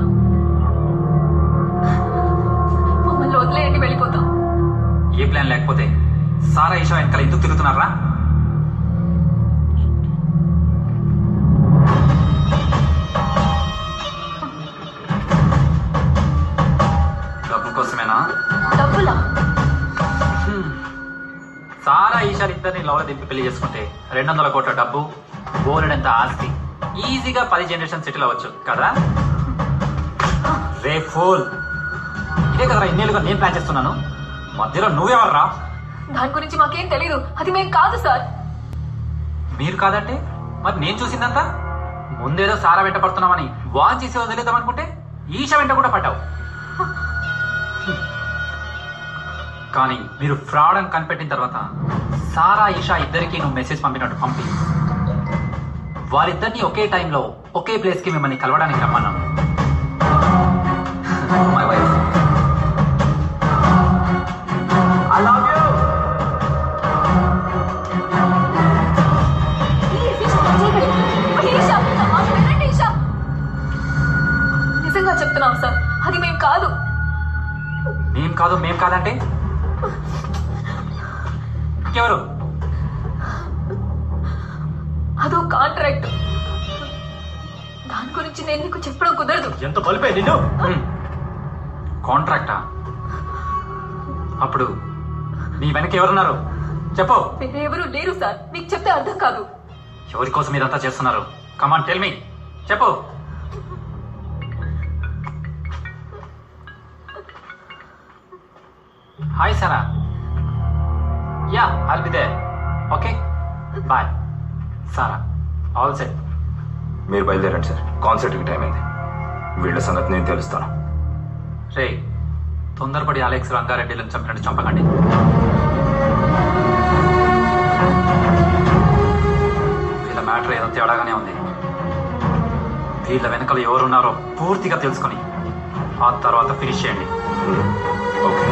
మమ్మల్ని వదిలేయండి, వెళ్ళిపోతాం. ఏ ప్లాన్ లేకపోతే సారా ఈషా వెనకాల ఎందుకు తిరుగుతున్నారా? డబ్బు కోసమేనా? డబ్బులా? సారా ఈషా ఇద్దరిని లవ్ దింపి పెళ్లి చేసుకుంటే 200 కోట్ల డబ్బు, బోలెడంత ఆస్తి, ఈజీగా 10 జనరేషన్ సెటిల్ అవ్వచ్చు కదా? రే ఫూల్, ఇదే కదరా ఇన్నేళ్ళుగా నేను ప్లాన్ చేస్తున్నాను. మధ్యలో నువ్వెవర్రా? దాని గురించి మాకేం తెలీదు. అది మేం కాదు సార్. మీరు కాదంటే మరి నేను చూసిందంతా? ముందేదో సారా వెంట పడుతున్నామని వాన్ చేసి వదిలేద్దాం అనుకుంటే ఈషా వెంట కూడా పడ్డావు. కానీ మీరు ఫ్రాడ్ అని కనిపెట్టిన తర్వాత సారా ఈషా ఇద్దరికి నువ్వు మెసేజ్ పంపినట్టు పంపి వారిద్దరిని ఒకే టైంలో ఒకే ప్లేస్ కి మిమ్మల్ని కలవడానికి రమ్మన్నాను. My wife. I love you. నిజంగా చెప్తున్నాం సార్, అది మేం కాదు. మేం కాదంటే ఇంకెవరు? అదో కాంట్రాక్ట్. దాని గురించి నేను నీకు చెప్పడం కుదరదు. ఎంత బలిపే నిన్ను? కాంట్రాక్టా? అప్పుడు నీ వెనక ఎవరున్నారు చెప్పు. వేరెవరూ లేరు సార్, మీకు చెప్తే అర్థం కాదు. ఎవరి కోసం మీరంతా చేస్తున్నారు? కమాన్ టెల్ మీ, చెప్పు. Hi Sara. Yeah, I'll be there. Okay, bye. Sara, all set. మీరు బయలుదేరండి సార్, కాన్సర్ట్కి టైం అయింది. వీళ్ళ సంగతి నేను తెలుస్తాను. రే, తొందరపడి అలెక్స్ రంగారెడ్డిలను చంపినట్టు చంపకండి. వీళ్ళ మ్యాటర్ ఏదో తేడాగానే ఉంది. వీళ్ళ వెనకాల ఎవరున్నారో పూర్తిగా తెలుసుకొని ఆ తర్వాత ఫినిష్ చేయండి. ఓకే.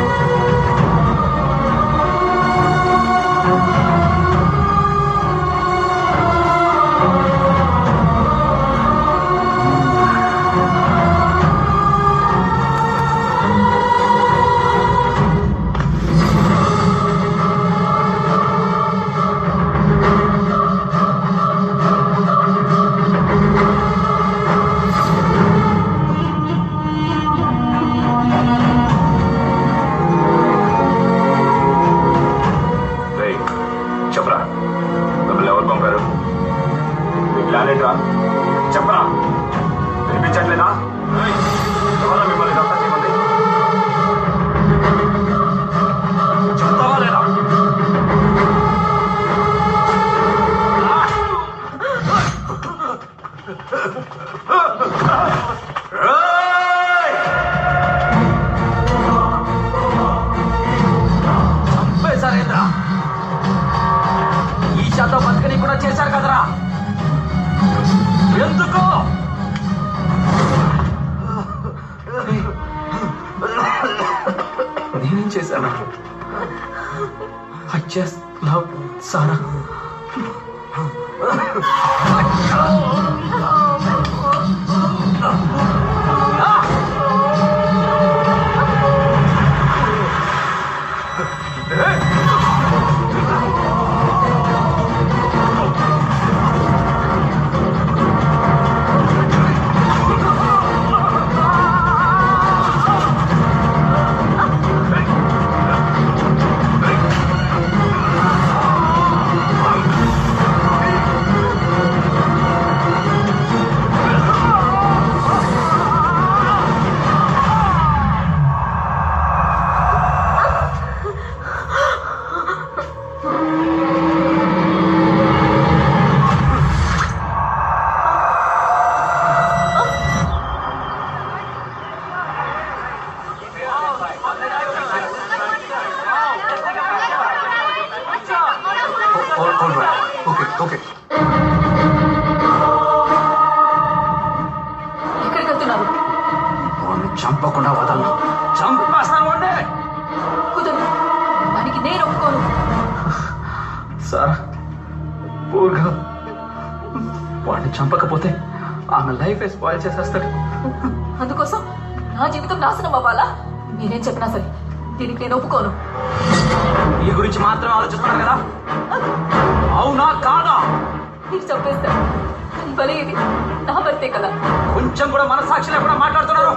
చేశాను. I just love Sara. Okay. ఎక్కడికి వెళ్తున్నారు? వాడిని చంపకుండా వదలను. చంపేస్తాను వాడిని. కుదరదు, దానికి నేను ఒప్పుకోను. సార్ పూర్గా వాడిని చంపకపోతే ఆమె లైఫ్ స్పాయిల్ చేసేస్తాడు. అందుకోసం నా జీవితం నాశనం అవ్వాలా? మీరేం చెప్పినా సరే దీనికి నేను ఒప్పుకోను. మీ గురించి మాత్రమే ఆలోచిస్తున్నాను కదా, అవునా కాదా? మీరు చంపేస్తారు కానీ భలే ఇది నా భర్తే కదా. కొంచెం కూడా మనసాక్షి లేకుండా మాట్లాడుతున్నారు.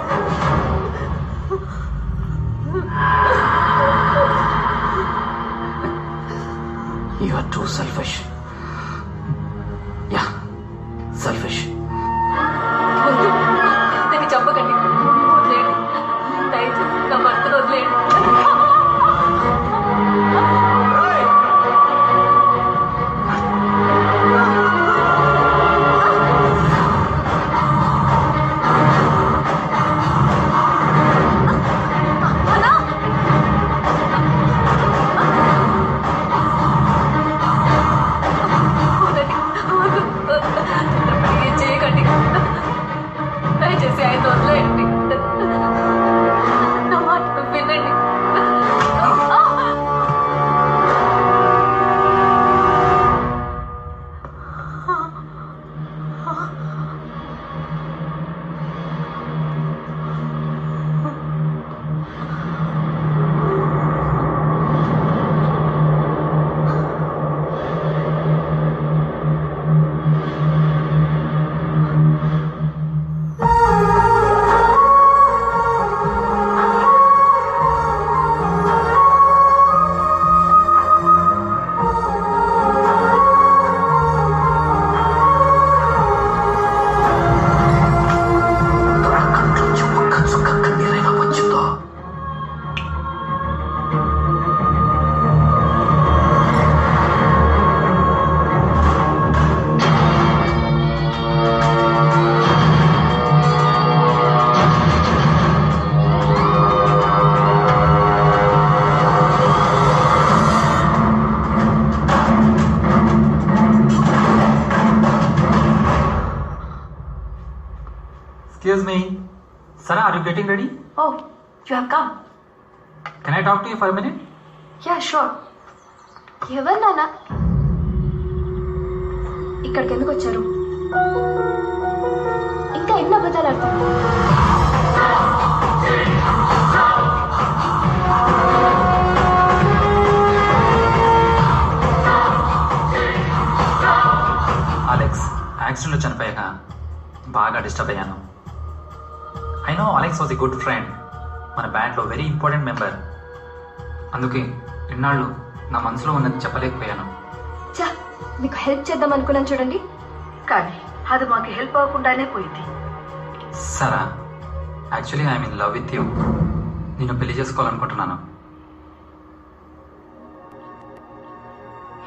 You are too selfish. Yeah, selfish. వద్దు, దాన్ని చంపకండి, వదిలేయండి. దయచేసి నా భర్తను వదిలేయండి. దయచేసి ఆయన వదిలేయండి. నా మాట వినండి. Excuse me. Sara, are you getting ready? Oh, you have come. Can I talk to you for a minute? Yeah, sure. ఎవరు నాన్న? ఇక్కడికి ఎందుకు వచ్చారు? ఇంకా ఎన్ని అబద్ధాలు ఆడుతున్నారు? అలెక్స్ యాక్సిడెంట్లో చనిపోయాక బాగా డిస్టర్బ్ అయ్యాను. I know Alex was a good friend, మన బ్యాండ్లో వెరీ ఇంపార్టెంట్ మెంబర్. అందుకే ఇన్నాళ్ళు నా మనసులో ఉన్నది చెప్పలేకపోయాను. చా, మీకు హెల్ప్ చేద్దాం అనుకున్నాను చూడండి, కానీ అది మాకు హెల్ప్ అవ్వకుండానే పోయింది. సరా, actually I'm in love with you. నేను పెళ్లి చేసుకోవాలనుకుంటున్నాను.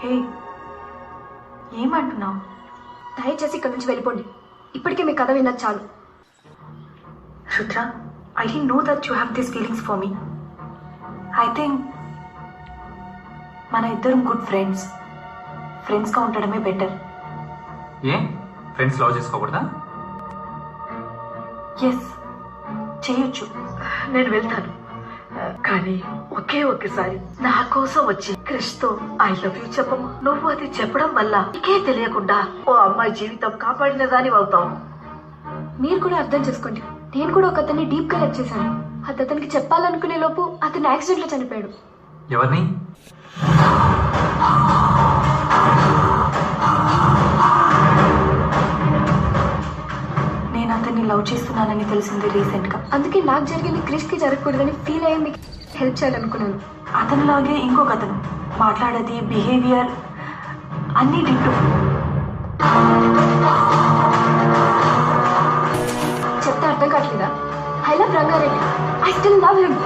హే, ఏమంటున్నావు? దయచేసి ఇక్కడ నుంచి వెళ్ళిపోండి. ఇప్పటికే మీ కథ విన్నది చాలు. Rudra, I didn't know that you have these feelings for me. I think మన ఇద్దరం గుడ్ ఫ్రెండ్స్గా ఉండడమే బెటర్. ఏ ఫ్రెండ్స్ లవ్ చేసుకోకూడదా? ఎస్, చేయొచ్చు. నేను వెళ్తాను. కానీ ఒకేసారి నా కోసం వచ్చి క్రిష్తో ఐ లవ్ యూ చెప్పమ్మా. నువ్వు అది చెప్పడం వల్ల నీకే తెలియకుండా ఓ అమ్మాయి జీవితం కాపాడిన దాని అవుతావు. మీరు కూడా అర్థం చేసుకోండి. నేను కూడా ఒక అతన్ని డీప్ గా లవ్ చేశాను. అది అతనికి చెప్పాలనుకునే లోపు అతను యాక్సిడెంట్ లో చనిపోయాడు. ఎవరిని? నేను అతన్ని లవ్ చేస్తున్నానని తెలిసింది రీసెంట్ గా. అందుకే నాకు జరిగింది క్రిష్ కి జరగకూడదని ఫీల్ అయ్యి మీకు హెల్ప్ చేయాలనుకున్నాను. అతనిలాగే ఇంకొక అతను మాట్లాడేది, బిహేవియర్ అన్ని డిట్టు. చెప్తే అర్థం కావట్లేదా? I love Rangareddy. I still love him.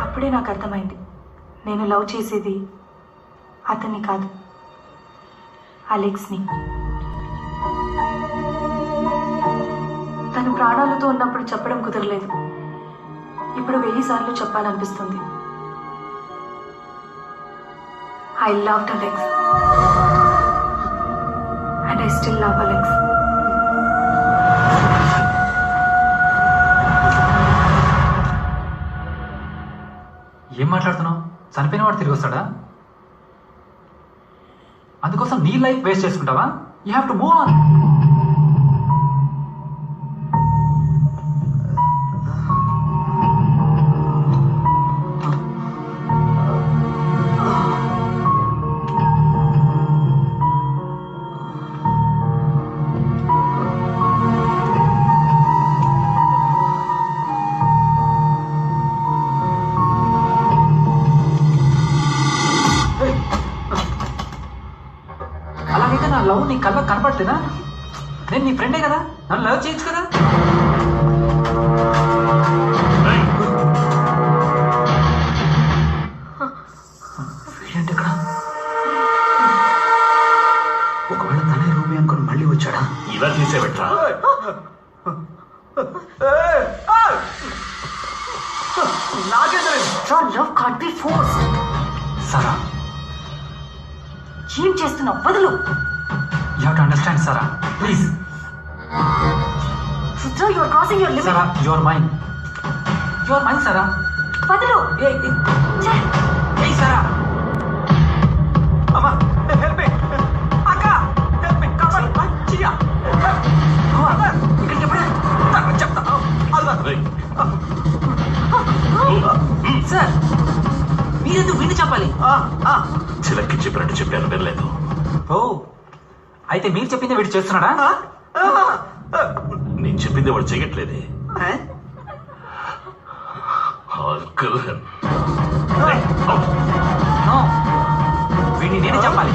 అప్పుడే నాకు అర్థమైంది, నేను లవ్ చేసేది అతన్ని కాదు, అలెక్స్ని. తను ప్రాణాలతో ఉన్నప్పుడు చెప్పడం కుదరలేదు. ఇప్పుడు 1000 సార్లు చెప్పాలనిపిస్తుంది. I loved Alex and I still love Alex. ఏం మాట్లాడుతున్నావు? చనిపోయిన వాడు తిరిగి వస్తాడా? అందుకోసం నీ లైఫ్ వేస్ట్ చేసుకుంటావా? You have to move on. అలాగైతే నా లవ్ నీ కళ్ళకు కనపడలేదా? నేను నీ ఫ్రెండే కదా, నన్ను లవ్ చేయొచ్చు కదా. ఏంటి ఇక్కడ? ఒకవేళ తనే రూబీ అనుకుని మళ్ళీ వచ్చాడా? ఇలా చేసేవెట్రా? Love can't be forced. Sara, ఏం చేస్తున్నావు? వదులు. You have to understand Sara, please. Rudra, you are crossing your limit. Sara, you are mine. You are mine Sara. వదులు. ఏయ్ సారా. అమ్మా, హెల్ప్ మీ. అక్క, హెల్ప్ మీ. కమాన్, చియా. ఇక్కడికి ఎప్పుడు చెప్తా. సార్, మీరెందుకు వీడిని చెప్పాలి? చిలక్కి చెప్పినట్టు చెప్పాను, వినలేదు. ఓ, అయితే మీరు చెప్పింది వీడు చేస్తున్నాడా? నేను చెప్పింది వాడు చేయట్లేదే. వీడిని నేనే చెప్పాలి.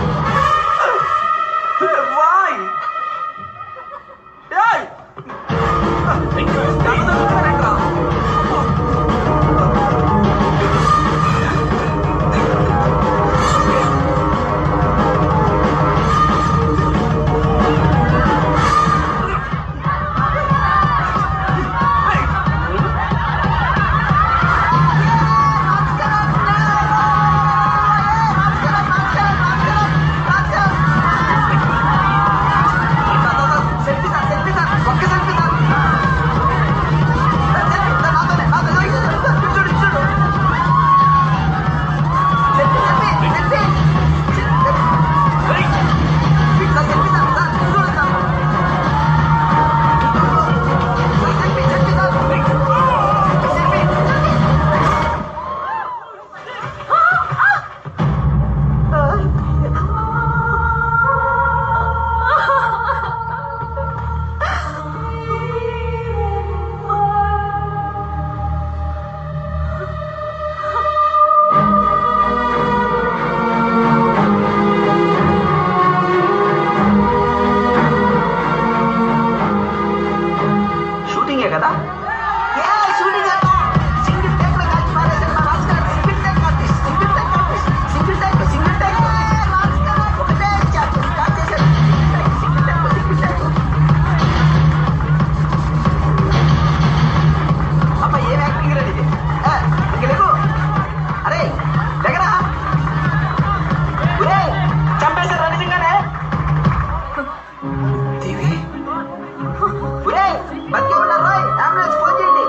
బతికే ఉన్నారు రాయ్, అంబులెన్స్ ఫోన్ చేయండి.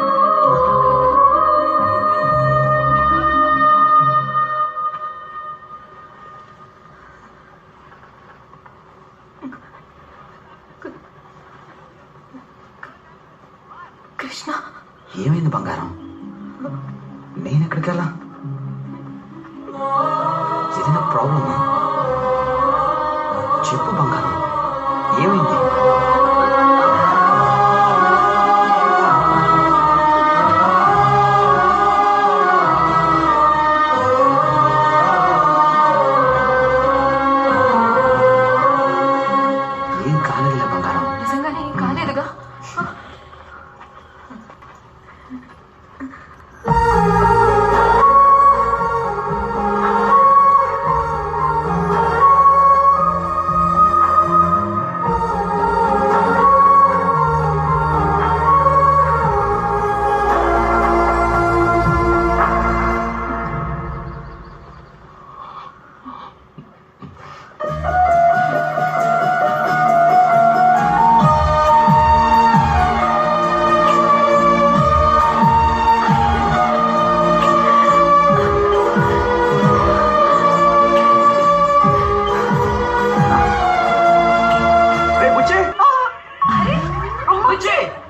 కృష్ణ ఏమైంది బంగారం? నేను ఎక్కడికి వెళ్ళా? ఏదైనా ప్రాబ్లమా? చెప్పు బంగారం, ఏమైంది? ఏం కాలేదులే బంగారం. నిజంగానే ఏం కాలేదుగా?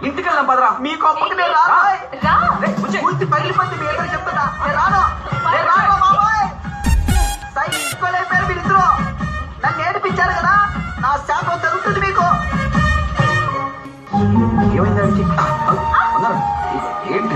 ఇంటికి వెళ్దాం పదరా. మీ కొప్పకి నేను రాను. పూర్తి పగిలిపోతే మీ ఎదురు చెప్తున్నా. నేను రాను బాబాయ్. సై ఇంకోలేపారు మీరిద్దరు. నన్ను ఏడిపించారు కదా, నా శాపం తగ్గుతుంది మీకు. ఏమైంది? ఏంటి